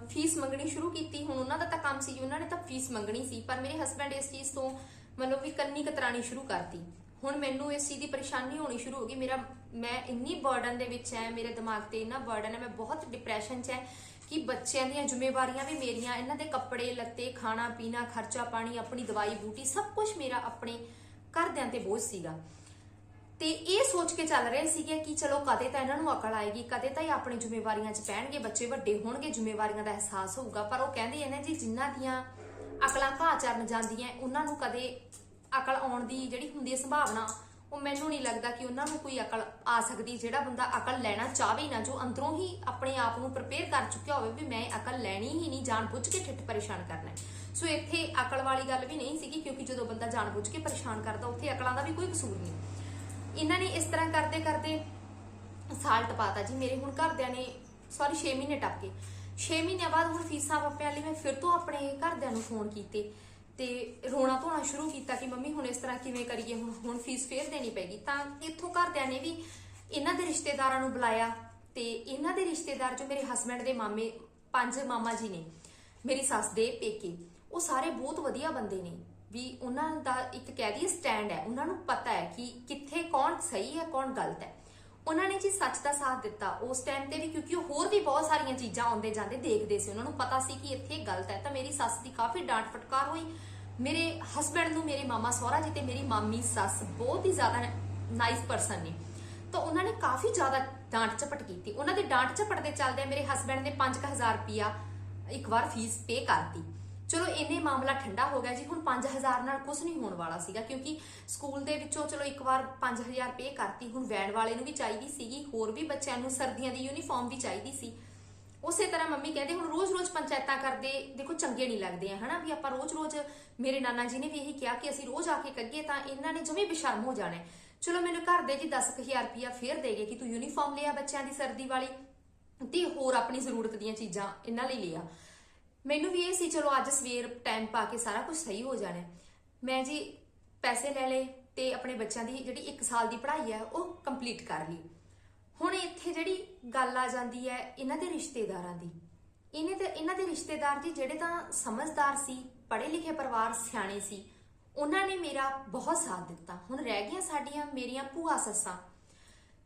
ਫੀਸ ਮੰਗਣੀ ਸ਼ੁਰੂ ਕੀਤੀ। ਹੁਣ ਉਹਨਾਂ ਦਾ ਤਾਂ ਕੰਮ ਸੀ, ਉਹਨਾਂ ਨੇ ਤਾਂ ਫੀਸ ਮੰਗਣੀ ਸੀ, ਪਰ ਮੇਰੇ ਹਸਬੈਂਡ ਇਸ ਚੀਜ਼ ਤੋਂ ਮਤਲਬ ਵੀ ਕੰਨੀ ਕਤਰਾਣੀ ਸ਼ੁਰੂ ਕਰਤੀ। ਹੁਣ ਮੈਨੂੰ ਇਸ ਚੀਜ਼ ਦੀ ਪਰੇਸ਼ਾਨੀ ਹੋਣੀ ਸ਼ੁਰੂ ਹੋ ਗਈ। ਮੈਂ ਇੰਨੀ ਬਰਡਨ ਦੇ ਵਿੱਚ ਹੈ, ਮੇਰੇ ਦਿਮਾਗ ਤੇ ਇੰਨਾ ਬਰਡਨ ਹੈ, ਮੈਂ ਬਹੁਤ ਡਿਪਰੈਸ਼ਨ 'ਚ ਹੈ ਕਿ ਬੱਚਿਆਂ ਦੀਆਂ ਜ਼ਿੰਮੇਵਾਰੀਆਂ ਵੀ ਮੇਰੀਆਂ, ਇਹਨਾਂ ਦੇ ਕੱਪੜੇ ਲੱਤੇ, ਖਾਣਾ ਪੀਣਾ, ਖਰਚਾ ਪਾਣੀ, ਆਪਣੀ ਦਵਾਈ ਬੂਟੀ, ਸਭ ਕੁਝ ਮੇਰਾ ਆਪਣੇ ਘਰਦਿਆਂ ਤੇ ਬੋਝ ਸੀਗਾ। ਤੇ ਇਹ ਸੋਚ ਕੇ ਚੱਲ ਰਹੇ ਸੀਗੇ ਕਿ ਚਲੋ ਕਦੇ ਤਾਂ ਇਹਨਾਂ ਨੂੰ ਅਕਲ ਆਏਗੀ, ਕਦੇ ਤਾਂ ਇਹ ਆਪਣੀ ਜ਼ਿੰਮੇਵਾਰੀਆਂ 'ਚ ਪੈਣਗੇ, ਬੱਚੇ ਵੱਡੇ ਹੋਣਗੇ, ਜ਼ਿੰਮੇਵਾਰੀਆਂ ਦਾ ਅਹਿਸਾਸ ਹੋਊਗਾ। ਪਰ ਉਹ ਕਹਿੰਦੇ ਨੇ ਜੀ ਜਿਨ੍ਹਾਂ ਦੀਆਂ ਅਕਲਾਂ ਘਾਹ ਚਰਨ ਜਾਂਦੀਆਂ ਉਹਨਾਂ ਨੂੰ ਕਦੇ ਅਕਲ ਆਉਣ ਦੀ ਜਿਹੜੀ ਹੁੰਦੀ ਹੈ ਸੰਭਾਵਨਾ, ਉਹ ਮੈਨੂੰ ਨਹੀਂ ਲੱਗਦਾ ਕਿ ਉਹਨਾਂ ਨੂੰ ਕੋਈ ਅਕਲ ਆ ਸਕਦੀ। ਜਿਹੜਾ ਬੰਦਾ ਅਕਲ ਲੈਣਾ ਚਾਹਵੇ ਨਾ, ਜੋ ਅੰਦਰੋਂ ਹੀ ਆਪਣੇ ਆਪ ਨੂੰ ਪ੍ਰਪੇਅਰ ਕਰ ਚੁੱਕਿਆ ਹੋਵੇ ਵੀ ਮੈਂ ਅਕਲ ਲੈਣੀ ਹੀ ਨਹੀਂ, ਜਾਣ ਬੁੱਝ ਕੇ ਠਿੱਠ ਪਰੇਸ਼ਾਨ ਕਰਨਾ। ਸੋ ਇੱਥੇ ਅਕਲ ਵਾਲੀ ਗੱਲ ਵੀ ਨਹੀਂ ਸੀਗੀ, ਕਿਉਂਕਿ ਜਦੋਂ ਬੰਦਾ ਜਾਣ ਬੁੱਝ ਕੇ ਪਰੇਸ਼ਾਨ ਕਰਦਾ ਉੱਥੇ ਅਕਲਾਂ ਦਾ ਵੀ ਕੋਈ ਕਸੂਰ ਨਹੀਂ। ਇਹਨਾਂ ਨੇ ਇਸ ਤਰ੍ਹਾਂ ਕਰਦੇ ਕਰਦੇ ਸਾਲ ਟਪਾਤਾ ਜੀ ਮੇਰੇ। ਹੁਣ ਘਰਦਿਆਂ ਨੇ 6 ਮਹੀਨੇ ਟੱਪ ਗਏ। 6 ਮਹੀਨਿਆਂ ਬਾਅਦ ਹੁਣ ਫੀਸਾਂ ਪਾਪਿਆਂ ਲਈ ਮੈਂ ਫਿਰ ਤੋਂ ਆਪਣੇ ਘਰਦਿਆਂ ਨੂੰ ਫੋਨ ਕੀਤੇ ਤੇ ਰੋਣਾ ਧੋਣਾ ਸ਼ੁਰੂ ਕੀਤਾ ਕਿ ਮੰਮੀ ਹੁਣ ਇਸ ਤਰ੍ਹਾਂ ਕਿਵੇਂ ਕਰੀਏ, ਹੁਣ ਫੀਸ ਫੇਰ ਦੇਣੀ ਪੈਗੀ। ਤਾਂ ਇੱਥੋਂ ਘਰਦਿਆਂ ਨੇ ਵੀ ਇਹਨਾਂ ਦੇ ਰਿਸ਼ਤੇਦਾਰਾਂ ਨੂੰ ਬੁਲਾਇਆ ਤੇ ਇਹਨਾਂ ਦੇ ਰਿਸ਼ਤੇਦਾਰ ਜੋ ਮੇਰੇ ਹਸਬੈਂਡ ਦੇ ਮਾਮੇ 5 ਮਾਮਾ ਜੀ ਨੇ, ਮੇਰੀ ਸੱਸ ਦੇ ਪੇਕੇ, ਉਹ ਸਾਰੇ ਬਹੁਤ ਵਧੀਆ ਬੰਦੇ ਨੇ ਵੀ ਉਹਨਾਂ ਦਾ ਇੱਕ ਕਹਿ ਦਈਏ ਸਟੈਂਡ ਹੈ। ਉਹਨਾਂ ਨੂੰ ਪਤਾ ਹੈ ਕਿ ਕਿੱਥੇ ਕੌਣ ਸਹੀ ਹੈ ਕੌਣ ਗਲਤ ਹੈ। ਉਹਨਾਂ ਨੇ ਜੀ ਸੱਚ ਦਾ ਸਾਥ ਦਿੱਤਾ ਉਸ ਟਾਈਮ ਤੇ ਵੀ, ਕਿਉਂਕਿ ਉਹ ਹੋਰ ਵੀ ਬਹੁਤ ਸਾਰੀਆਂ ਚੀਜ਼ਾਂ ਆਉਂਦੇ ਜਾਂਦੇ ਦੇਖਦੇ ਸੀ। ਉਹਨਾਂ ਨੂੰ ਪਤਾ ਸੀ ਕਿ ਇੱਥੇ ਗਲਤ ਹੈ। ਤਾਂ ਮੇਰੀ ਸੱਸ ਦੀ ਕਾਫੀ ਡਾਂਟ ਫਟਕਾਰ ਹੋਈ। ਮੇਰੇ ਹਸਬੈਂਡ ਨੂੰ ਮੇਰੇ ਮਾਮਾ ਸਹੁਰਾ ਜੀ ਤੇ ਮੇਰੀ ਮਾਮੀ ਸੱਸ ਬਹੁਤ ਹੀ ਜ਼ਿਆਦਾ ਨਾਈਸ ਪਰਸਨ ਨੇ, ਤਾਂ ਉਹਨਾਂ ਨੇ ਕਾਫੀ ਜ਼ਿਆਦਾ ਡਾਂਟ ਝਪਟ ਕੀਤੀ। ਉਹਨਾਂ ਦੇ ਡਾਂਟ ਝਪਟ ਦੇ ਚੱਲਦੇ ਮੇਰੇ ਹਸਬੈਂਡ ਨੇ 5000 ਰੁਪਇਆ ਇੱਕ ਵਾਰ ਫੀਸ ਪੇ ਕਰਤੀ। ਚਲੋ ਇੰਨੇ ਮਾਮਲਾ ਠੰਡਾ ਹੋ ਗਿਆ ਜੀ। ਹੁਣ 5000 ਨਾਲ ਕੁਝ ਨਹੀਂ ਹੋਣ ਵਾਲਾ ਸੀਗਾ, ਕਿਉਂਕਿ ਸਕੂਲ ਦੇ ਵਿੱਚੋਂ ਚਲੋ ਇੱਕ ਵਾਰ 5000 ਪੇ ਕਰਤੀ। ਹੁਣ ਵੈਨ ਵਾਲੇ ਨੂੰ ਵੀ ਚਾਹੀਦੀ ਸੀਗੀ, ਹੋਰ ਵੀ ਬੱਚਿਆਂ ਨੂੰ ਸਰਦੀਆਂ ਦੀ ਯੂਨੀਫਾਰਮ ਵੀ ਚਾਹੀਦੀ ਸੀ। ਉਸੇ ਤਰ੍ਹਾਂ ਮੰਮੀ ਕਹਿੰਦੇ ਹੁਣ ਰੋਜ਼-ਰੋਜ਼ ਪੰਚਾਇਤਾਂ ਕਰਦੇ ਦੇਖੋ ਚੰਗੇ ਨਹੀਂ ਲੱਗਦੇ ਆ ਹਨਾ, ਵੀ ਆਪਾਂ ਰੋਜ਼-ਰੋਜ਼, ਮੇਰੇ ਨਾਨਾ ਜੀ ਨੇ ਵੀ ਇਹੀ ਕਿਹਾ ਕਿ ਅਸੀਂ ਰੋਜ਼ ਆ ਕੇ ਕਰੀਏ ਤਾਂ ਇਹਨਾਂ ਨੇ ਜਮੇ ਬੇਸ਼ਰਮ ਹੋ ਜਾਣਾ। ਚਲੋ ਮੈਨੂੰ ਘਰ ਦੇ ਜੀ 10000 ਰੁਪਇਆ ਫੇਰ ਦੇ ਗਏ ਕਿ ਤੂੰ ਯੂਨੀਫਾਰਮ ਲਿਆ ਬੱਚਿਆਂ ਦੀ ਸਰਦੀ ਵਾਲੀ ਤੇ ਹੋਰ ਆਪਣੀ ਜ਼ਰੂਰਤ ਦੀਆਂ ਚੀਜ਼ਾਂ ਇਹਨਾਂ ਲਈ ਲਿਆ। ਮੈਨੂੰ ਵੀ ਇਹ ਸੀ ਚਲੋ ਅੱਜ ਸਵੇਰ ਟਾਈਮ ਪਾ ਕੇ ਸਾਰਾ ਕੁਝ ਸਹੀ ਹੋ ਜਾਣਾ। ਮੈਂ ਜੀ ਪੈਸੇ ਲੈ ਲਏ ਤੇ ਆਪਣੇ ਬੱਚਿਆਂ ਦੀ ਜਿਹੜੀ 1 ਸਾਲ ਦੀ ਪੜ੍ਹਾਈ ਹੈ ਉਹ ਕੰਪਲੀਟ ਕਰ ਲਈ। ਹੁਣ ਇੱਥੇ ਜਿਹੜੀ ਗੱਲ ਆ ਜਾਂਦੀ ਹੈ ਇਹਨਾਂ ਦੇ ਰਿਸ਼ਤੇਦਾਰਾਂ ਦੀ। ਇਹਨਾਂ ਦੇ ਰਿਸ਼ਤੇਦਾਰ ਜੀ ਜਿਹੜੇ ਤਾਂ ਸਮਝਦਾਰ ਸੀ, ਪੜ੍ਹੇ ਲਿਖੇ ਪਰਿਵਾਰ, ਸਿਆਣੇ ਸੀ, ਉਹਨਾਂ ਨੇ ਮੇਰਾ ਬਹੁਤ ਸਾਥ ਦਿੱਤਾ। ਹੁਣ ਰਹਿ ਗਈਆਂ ਸਾਡੀਆਂ ਮੇਰੀਆਂ ਭੂਆ ਸੱਸਾਂ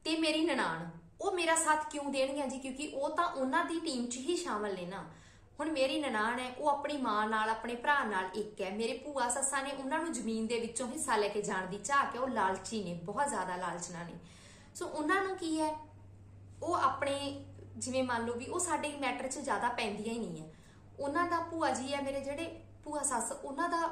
ਤੇ ਮੇਰੀ ਨਨਾਣ, ਉਹ ਮੇਰਾ ਸਾਥ ਕਿਉਂ ਦੇਣਗੀਆਂ ਜੀ, ਕਿਉਂਕਿ ਉਹ ਤਾਂ ਉਹਨਾਂ ਦੀ ਟੀਮ 'ਚ ਹੀ ਸ਼ਾਮਲ ਨੇ ਨਾ। ਹੁਣ ਮੇਰੀ ਨਨਾਣ ਹੈ, ਉਹ ਆਪਣੀ ਮਾਂ ਨਾਲ ਆਪਣੇ ਭਰਾ ਨਾਲ ਇੱਕ ਹੈ। ਮੇਰੇ ਭੂਆ ਸੱਸਾਂ ਨੇ ਉਹਨਾਂ ਨੂੰ ਜ਼ਮੀਨ ਦੇ ਵਿੱਚੋਂ ਹਿੱਸਾ ਲੈ ਕੇ ਜਾਣ ਦੀ ਝਾਕ ਹੈ। ਉਹ ਲਾਲਚੀ ਨੇ, ਬਹੁਤ ਜ਼ਿਆਦਾ ਲਾਲਚਨਾ ਨੇ। ਸੋ ਉਹਨਾਂ ਨੂੰ ਕੀ ਹੈ, ਉਹ ਆਪਣੇ ਜਿਵੇਂ ਮੰਨ ਲਓ ਵੀ ਉਹ ਸਾਡੇ ਮੈਟਰ 'ਚ ਜ਼ਿਆਦਾ ਪੈਂਦੀਆਂ ਹੀ ਨਹੀਂ ਹੈ। ਉਹਨਾਂ ਦਾ ਭੂਆ ਜੀ ਹੈ ਮੇਰੇ ਜਿਹੜੇ ਭੂਆ ਸੱਸ, ਉਹਨਾਂ ਦਾ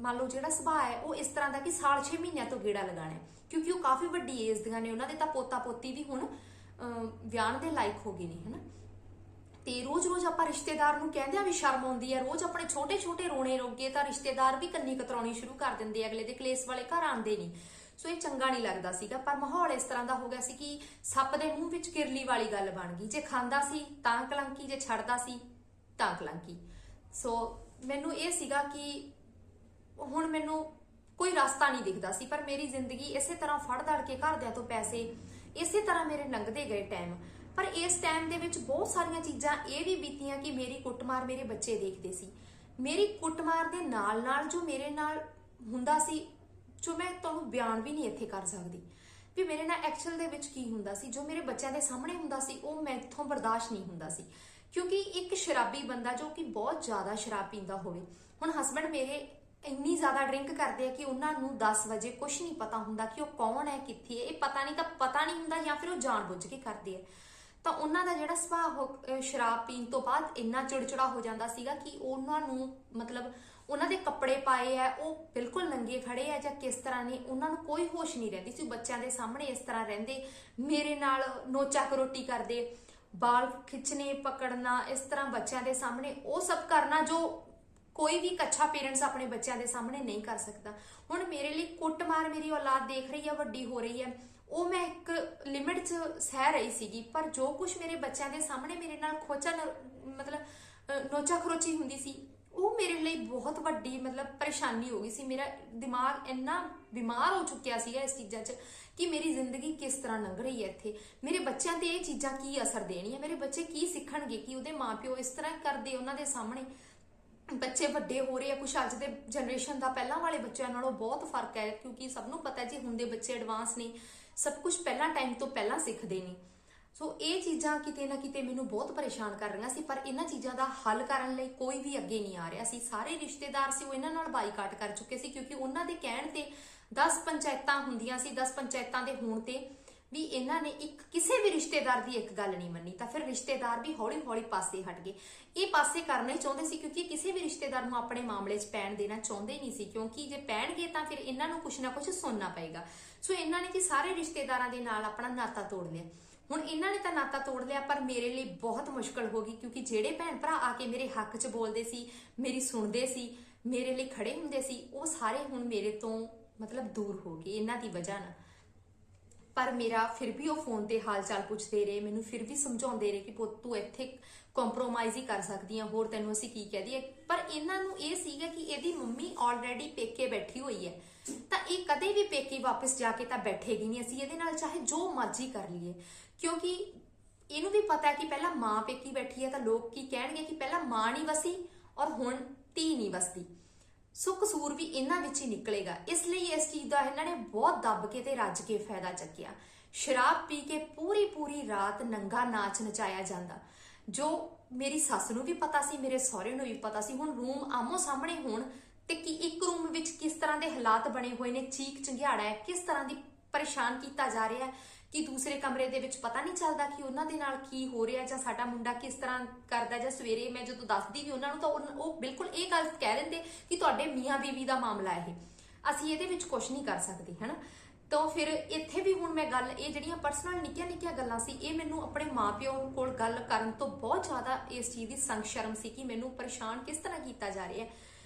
ਮੰਨ ਲਓ ਜਿਹੜਾ ਸੁਭਾਅ ਹੈ ਉਹ ਇਸ ਤਰ੍ਹਾਂ ਦਾ ਕਿ ਸਾਲ 6 ਮਹੀਨਿਆਂ ਤੋਂ ਗੇੜਾ ਲਗਾਣਾ, ਕਿਉਂਕਿ ਉਹ ਕਾਫੀ ਵੱਡੀ ਏਜ ਦੀਆਂ ਨੇ। ਉਹਨਾਂ ਦੇ ਤਾਂ ਪੋਤਾ ਪੋਤੀ ਵੀ ਹੁਣ ਵਿਆਹਣ ਦੇ ਲਾਇਕ ਹੋ ਗਏ ਨੇ ਹਨਾ। ਤੇ ਰੋਜ਼-ਰੋਜ਼ ਆਪਾਂ ਰਿਸ਼ਤੇਦਾਰ ਨੂੰ ਕਹਿੰਦਿਆਂ ਵੀ ਸ਼ਰਮ ਆਉਂਦੀ ਹੈ। ਰੋਜ਼ ਆਪਣੇ ਛੋਟੇ-ਛੋਟੇ ਰੋਣੇ ਰੋਗੇ ਤਾਂ ਰਿਸ਼ਤੇਦਾਰ ਵੀ ਕੰਨੀ ਕਤਰਾਉਣੀ ਸ਼ੁਰੂ ਕਰ ਦਿੰਦੇ, ਅਗਲੇ ਦੇ ਕਲੇਸ਼ ਵਾਲੇ ਘਰ ਆਉਂਦੇ ਨਹੀਂ। ਸੋ ਇਹ ਚੰਗਾ ਨਹੀਂ ਲੱਗਦਾ ਸੀਗਾ। ਪਰ ਮਾਹੌਲ ਇਸ ਤਰ੍ਹਾਂ ਦਾ ਹੋ ਗਿਆ ਸੀ ਕਿ ਸੱਪ ਦੇ ਮੂੰਹ ਵਿੱਚ ਕਿਰਲੀ ਵਾਲੀ ਗੱਲ ਬਣ ਗਈ। ਜੇ ਖਾਂਦਾ ਸੀ ਤਾਂ ਕਲੰਕੀ, ਜੇ ਛੱਡਦਾ ਸੀ ਤਾਂ ਕਲੰਕੀ। ਸੋ ਮੈਨੂੰ ਇਹ ਸੀਗਾ ਕਿ ਹੁਣ ਮੈਨੂੰ ਕੋਈ ਰਸਤਾ ਨਹੀਂ ਦਿਖਦਾ ਸੀ। ਪਰ ਮੇਰੀ ਜ਼ਿੰਦਗੀ ਇਸੇ ਤਰ੍ਹਾਂ ਫੜ ਦੜ ਕੇ ਘਰਦਿਆਂ ਤੋਂ ਪੈਸੇ ਇਸੇ ਤਰ੍ਹਾਂ ਮੇਰੇ ਲੰਘਦੇ ਗਏ ਟਾਈਮ। ਪਰ ਇਸ ਟਾਈਮ ਦੇ ਵਿੱਚ ਬਹੁਤ ਸਾਰੀਆਂ ਚੀਜ਼ਾਂ ਇਹ ਵੀ ਬੀਤੀਆਂ ਕਿ ਮੇਰੀ ਕੁੱਟਮਾਰ ਮੇਰੇ ਬੱਚੇ ਦੇਖਦੇ ਸੀ। ਮੇਰੀ ਕੁੱਟਮਾਰ ਦੇ ਨਾਲ ਨਾਲ ਜੋ ਮੇਰੇ ਨਾਲ ਹੁੰਦਾ ਸੀ, ਜੋ ਮੈਂ ਤੁਹਾਨੂੰ ਬਿਆਨ ਵੀ ਨਹੀਂ ਇੱਥੇ ਕਰ ਸਕਦੀ ਵੀ ਮੇਰੇ ਨਾਲ ਐਕਚੁਅਲ ਦੇ ਵਿੱਚ ਕੀ ਹੁੰਦਾ ਸੀ। ਜੋ ਮੇਰੇ ਬੱਚਿਆਂ ਦੇ ਸਾਹਮਣੇ ਹੁੰਦਾ ਸੀ ਉਹ ਮੈਥੋਂ ਬਰਦਾਸ਼ਤ ਨਹੀਂ ਹੁੰਦਾ ਸੀ, ਕਿਉਂਕਿ ਇੱਕ ਸ਼ਰਾਬੀ ਬੰਦਾ ਜੋ ਕਿ ਬਹੁਤ ਜ਼ਿਆਦਾ ਸ਼ਰਾਬ ਪੀਂਦਾ ਹੋਵੇ। ਹੁਣ ਹਸਬੈਂਡ ਮੇਰੇ ਇੰਨੀ ਜ਼ਿਆਦਾ ਡਰਿੰਕ ਕਰਦੇ ਆ ਕਿ ਉਹਨਾਂ ਨੂੰ 10 ਵਜੇ ਕੁਝ ਨਹੀਂ ਪਤਾ ਹੁੰਦਾ ਕਿ ਉਹ ਕੌਣ ਹੈ, ਕਿੱਥੇ ਹੈ। ਇਹ ਪਤਾ ਨਹੀਂ ਹੁੰਦਾ ਜਾਂ ਫਿਰ ਉਹ ਜਾਣਬੁੱਝ ਕੇ ਕਰਦੇ ਆ। ਤਾਂ ਉਹਨਾਂ ਦਾ ਜਿਹੜਾ ਸੁਭਾਅ ਸ਼ਰਾਬ ਪੀਣ ਤੋਂ ਬਾਅਦ ਇੰਨਾ ਚਿੜਚਿੜਾ ਹੋ ਜਾਂਦਾ ਸੀਗਾ ਕਿ ਉਹਨਾਂ ਨੂੰ ਮਤਲਬ ਉਹਨਾਂ ਦੇ ਕੱਪੜੇ ਪਾਏ ਆ ਉਹ ਬਿਲਕੁਲ ਨੰਗੇ ਖੜੇ ਆ ਜਾਂ ਕਿਸ ਤਰ੍ਹਾਂ ਨੇ, ਉਹਨਾਂ ਨੂੰ ਕੋਈ ਹੋਸ਼ ਨਹੀਂ ਰਹਿੰਦੀ ਸੀ। ਬੱਚਿਆਂ ਦੇ ਸਾਹਮਣੇ ਇਸ ਤਰ੍ਹਾਂ ਰਹਿੰਦੇ, ਮੇਰੇ ਨਾਲ ਨੋਚਾ ਕਰੋਟੀ ਕਰਦੇ, ਬਾਲ ਖਿੱਚਣੇ, ਪਕੜਨਾ, ਇਸ ਤਰ੍ਹਾਂ ਬੱਚਿਆਂ ਦੇ ਸਾਹਮਣੇ ਉਹ ਸਭ ਕਰਨਾ ਜੋ ਕੋਈ ਵੀ ਕੱਚਾ ਪੇਰੈਂਟਸ ਆਪਣੇ ਬੱਚਿਆਂ ਦੇ ਸਾਹਮਣੇ ਨਹੀਂ ਕਰ ਸਕਦਾ। ਹੁਣ ਮੇਰੇ ਲਈ ਕੁੱਟਮਾਰ ਮੇਰੀ ਔਲਾਦ ਦੇਖ ਰਹੀ ਹੈ, ਵੱਡੀ ਹੋ ਰਹੀ ਹੈ, ਉਹ ਮੈਂ ਇੱਕ ਲਿਮਿਟ 'ਚ ਸਹਿ ਰਹੀ ਸੀਗੀ। ਪਰ ਜੋ ਕੁਝ ਮੇਰੇ ਬੱਚਿਆਂ ਦੇ ਸਾਹਮਣੇ ਮੇਰੇ ਨਾਲ ਨੋਚਾ ਖਰੋਚੀ ਹੁੰਦੀ ਸੀ, ਉਹ ਮੇਰੇ ਲਈ ਬਹੁਤ ਵੱਡੀ ਪਰੇਸ਼ਾਨੀ ਹੋ ਗਈ ਸੀ। ਮੇਰਾ ਦਿਮਾਗ ਇੰਨਾ ਬਿਮਾਰ ਹੋ ਚੁੱਕਿਆ ਸੀਗਾ ਇਸ ਚੀਜ਼ਾਂ 'ਚ ਕਿ ਮੇਰੀ ਜ਼ਿੰਦਗੀ ਕਿਸ ਤਰ੍ਹਾਂ ਲੰਘ ਰਹੀ ਹੈ ਇੱਥੇ, ਮੇਰੇ ਬੱਚਿਆਂ ਤੇ ਇਹ ਚੀਜ਼ਾਂ ਕੀ ਅਸਰ ਦੇਣੀਆਂ, ਮੇਰੇ ਬੱਚੇ ਕੀ ਸਿੱਖਣਗੇ ਕਿ ਉਹਦੇ ਮਾਪਿਓ ਇਸ ਤਰ੍ਹਾਂ ਕਰਦੇ ਉਹਨਾਂ ਦੇ ਸਾਹਮਣੇ। ਬੱਚੇ ਵੱਡੇ ਹੋ ਰਹੇ ਆ, ਕੁਛ ਅੱਜ ਦੇ ਜਨਰੇਸ਼ਨ ਦਾ ਪਹਿਲਾਂ ਵਾਲੇ ਬੱਚਿਆਂ ਨਾਲੋਂ ਬਹੁਤ ਫਰਕ ਹੈ, ਕਿਉਂਕਿ ਸਭ ਨੂੰ ਪਤਾ ਜੀ ਹੁਣ ਦੇ ਬੱਚੇ ਐਡਵਾਂਸ ਨੇ, ਸਭ ਕੁਝ ਪਹਿਲਾਂ ਟਾਈਮ ਤੋਂ ਪਹਿਲਾਂ ਸਿੱਖਦੇ ਨੇ। ਸੋ ਇਹ ਚੀਜ਼ਾਂ ਕਿਤੇ ਨਾ ਕਿਤੇ ਮੈਨੂੰ ਬਹੁਤ ਪਰੇਸ਼ਾਨ ਕਰ ਰਹੀਆਂ ਸੀ। ਪਰ ਇਹਨਾਂ ਚੀਜ਼ਾਂ ਦਾ ਹੱਲ ਕਰਨ ਲਈ ਕੋਈ ਵੀ ਅੱਗੇ ਨਹੀਂ ਆ ਰਿਹਾ ਸੀ। ਸਾਰੇ ਰਿਸ਼ਤੇਦਾਰ ਸੀ ਉਹ ਇਹਨਾਂ ਨਾਲ ਬਾਈਕਾਟ ਕਰ ਚੁੱਕੇ ਸੀ, ਕਿਉਂਕਿ ਉਹਨਾਂ ਦੇ ਕਹਿਣ ਤੇ 10 ਪੰਚਾਇਤਾਂ ਹੁੰਦੀਆਂ ਸੀ, 10 ਪੰਚਾਇਤਾਂ ਦੇ ਹੋਣ ਤੇ ਵੀ ਇਹਨਾਂ ਨੇ ਕਿਸੇ ਵੀ ਰਿਸ਼ਤੇਦਾਰ ਦੀ ਇੱਕ ਗੱਲ ਨਹੀਂ ਮੰਨੀ, ਤਾਂ ਫਿਰ ਰਿਸ਼ਤੇਦਾਰ ਵੀ ਹੌਲੀ ਹੌਲੀ ਪਾਸੇ ਹਟ ਗਏ। ਇਹ ਪਾਸੇ ਕਰਨਾ ਹੀ ਚਾਹੁੰਦੇ ਸੀ ਕਿਉਂਕਿ ਕਿਸੇ ਵੀ ਰਿਸ਼ਤੇਦਾਰ ਨੂੰ ਆਪਣੇ ਮਾਮਲੇ 'ਚ ਪੈਣ ਦੇਣਾ ਚਾਹੁੰਦੇ ਨਹੀਂ ਸੀ, ਕਿਉਂਕਿ ਜੇ ਪੈਣਗੇ ਤਾਂ ਫਿਰ ਇਹਨਾਂ ਨੂੰ ਕੁਛ ਨਾ ਕੁਛ ਸੁਣਨਾ ਪਏਗਾ। ਸੋ ਇਹਨਾਂ ਨੇ ਜੀ ਸਾਰੇ ਰਿਸ਼ਤੇਦਾਰਾਂ ਦੇ ਨਾਲ ਆਪਣਾ ਨਾਤਾ ਤੋੜ ਲਿਆ। ਹੁਣ ਇਹਨਾਂ ਨੇ ਤਾਂ ਨਾਤਾ ਤੋੜ ਲਿਆ, ਪਰ ਮੇਰੇ ਲਈ ਬਹੁਤ ਮੁਸ਼ਕਲ ਹੋ ਗਈ, ਕਿਉਂਕਿ ਜਿਹੜੇ ਭੈਣ ਭਰਾ ਆ ਕੇ ਮੇਰੇ ਹੱਕ 'ਚ ਬੋਲਦੇ ਸੀ, ਮੇਰੀ ਸੁਣਦੇ ਸੀ, ਮੇਰੇ ਲਈ ਖੜੇ ਹੁੰਦੇ ਸੀ, ਉਹ ਸਾਰੇ ਹੁਣ ਮੇਰੇ ਤੋਂ ਮਤਲਬ ਦੂਰ ਹੋ ਗਏ ਇਹਨਾਂ ਦੀ ਵਜ੍ਹਾ ਨਾਲ। ਪਰ ਮੇਰਾ ਫਿਰ ਵੀ ਉਹ ਫੋਨ ਤੇ ਹਾਲ ਚਾਲ ਪੁੱਛਦੇ ਰਹੇ, ਮੈਨੂੰ ਫਿਰ ਵੀ ਸਮਝਾਉਂਦੇ ਰਹੇ ਕਿ ਪੁੱਤ ਤੂੰ ਇੱਥੇ ਕੰਪਰੋਮਾਈਜ਼ ਹੀ ਕਰ ਸਕਦੀ ਆ, ਹੋਰ ਤੈਨੂੰ ਅਸੀਂ ਕੀ ਕਹਿ ਦਈਏ। ਪਰ ਇਹਨਾਂ ਨੂੰ ਇਹ ਸੀਗਾ ਕਿ ਇਹਦੀ ਮੰਮੀ ਆਲਰੇਡੀ ਪੇਕੇ ਬੈਠੀ ਹੋਈ ਹੈ, ਤਾਂ ਇਹ ਕਦੇ ਵੀ ਪੇਕੇ ਵਾਪਸ ਜਾ ਕੇ ਤਾਂ ਬੈਠੇਗੀ ਨਹੀਂ, ਅਸੀਂ ਇਹਦੇ ਨਾਲ ਚਾਹੇ ਜੋ ਮਰਜ਼ੀ ਕਰ ਲਈਏ। ਕਿਉਂਕਿ ਇਹਨੂੰ ਵੀ ਪਤਾ ਹੈ ਕਿ ਪਹਿਲਾਂ ਮਾਂ ਪੇਕੀ ਬੈਠੀ ਹੈ ਤਾਂ ਲੋਕ ਕੀ ਕਹਿਣਗੇ ਕਿ ਪਹਿਲਾਂ ਮਾਂ ਨਹੀਂ ਵਸੀ ਔਰ ਹੁਣ ਧੀ ਨਹੀਂ ਵਸਦੀ। ਸੋ ਕਸੂਰ ਵੀ ਇਹਨਾਂ ਵਿੱਚ ਹੀ ਨਿਕਲੇਗਾ। ਇਸ ਲਈ ਇਸ ਚੀਜ਼ ਦਾ ਇਹਨਾਂ ਨੇ ਬਹੁਤ ਦੱਬ ਕੇ ਤੇ ਰੱਜ ਕੇ ਫਾਇਦਾ ਚੱਕਿਆ। ਸ਼ਰਾਬ ਪੀ ਕੇ ਪੂਰੀ ਰਾਤ ਨੰਗਾ ਨਾਚ ਨਚਾਇਆ ਜਾਂਦਾ, ਜੋ ਮੇਰੀ ਸੱਸ ਨੂੰ ਵੀ ਪਤਾ ਸੀ, ਮੇਰੇ ਸਹੁਰੇ ਨੂੰ ਵੀ ਪਤਾ ਸੀ। ਹੁਣ ਰੂਮ ਆਮੋ ਸਾਹਮਣੇ ਹੋਣ ਤੇ ਕਿ ਇੱਕ ਰੂਮ ਵਿੱਚ ਕਿਸ ਤਰ੍ਹਾਂ ਦੇ ਹਾਲਾਤ ਬਣੇ ਹੋਏ ਨੇ, ਚੀਕ ਚੰਗਿਆੜਾ ਹੈ, ਕਿਸ ਤਰ੍ਹਾਂ ਦੀ ਪਰੇਸ਼ਾਨ ਕੀਤਾ ਜਾ ਰਿਹਾ ਹੈ ਕਿ ਦੂਸਰੇ ਕਮਰੇ ਦੇ ਵਿੱਚ ਪਤਾ ਨਹੀਂ ਚੱਲਦਾ ਕਿ ਉਹਨਾਂ ਦੇ ਨਾਲ ਕੀ ਹੋ ਰਿਹਾ ਜਾਂ ਸਾਡਾ ਮੁੰਡਾ ਕਿਸ ਤਰ੍ਹਾਂ ਕਰਦਾ। ਜਾਂ ਸਵੇਰੇ ਮੈਂ ਜਦੋਂ ਦੱਸਦੀ ਵੀ ਉਹਨਾਂ ਨੂੰ ਤਾਂ ਉਹ ਬਿਲਕੁਲ ਇਹ ਗੱਲ ਕਹਿ ਦਿੰਦੇ ਕਿ ਤੁਹਾਡੇ ਮੀਆਂ ਬੀਵੀ ਦਾ ਮਾਮਲਾ ਇਹ, ਅਸੀਂ ਇਹਦੇ ਵਿੱਚ ਕੁਝ ਨਹੀਂ ਕਰ ਸਕਦੇ, ਹਨਾ। ਤਾਂ ਫਿਰ ਇੱਥੇ ਵੀ ਹੁਣ ਮੈਂ ਗੱਲ, ਇਹ ਜਿਹੜੀਆਂ ਪਰਸਨਲ ਨਿੱਕੀਆਂ ਗੱਲਾਂ ਸੀ, ਇਹ ਮੈਨੂੰ ਆਪਣੇ ਮਾਪਿਓ ਕੋਲ ਗੱਲ ਕਰਨ ਤੋਂ ਬਹੁਤ ਜ਼ਿਆਦਾ ਇਸ ਚੀਜ਼ ਦੀ ਸੰਗ ਸ਼ਰਮ ਸੀ ਕਿ ਮੈਨੂੰ ਪਰੇਸ਼ਾਨ ਕਿਸ ਤਰ੍ਹਾਂ ਕੀਤਾ ਜਾ ਰਿਹਾ ਹੈ।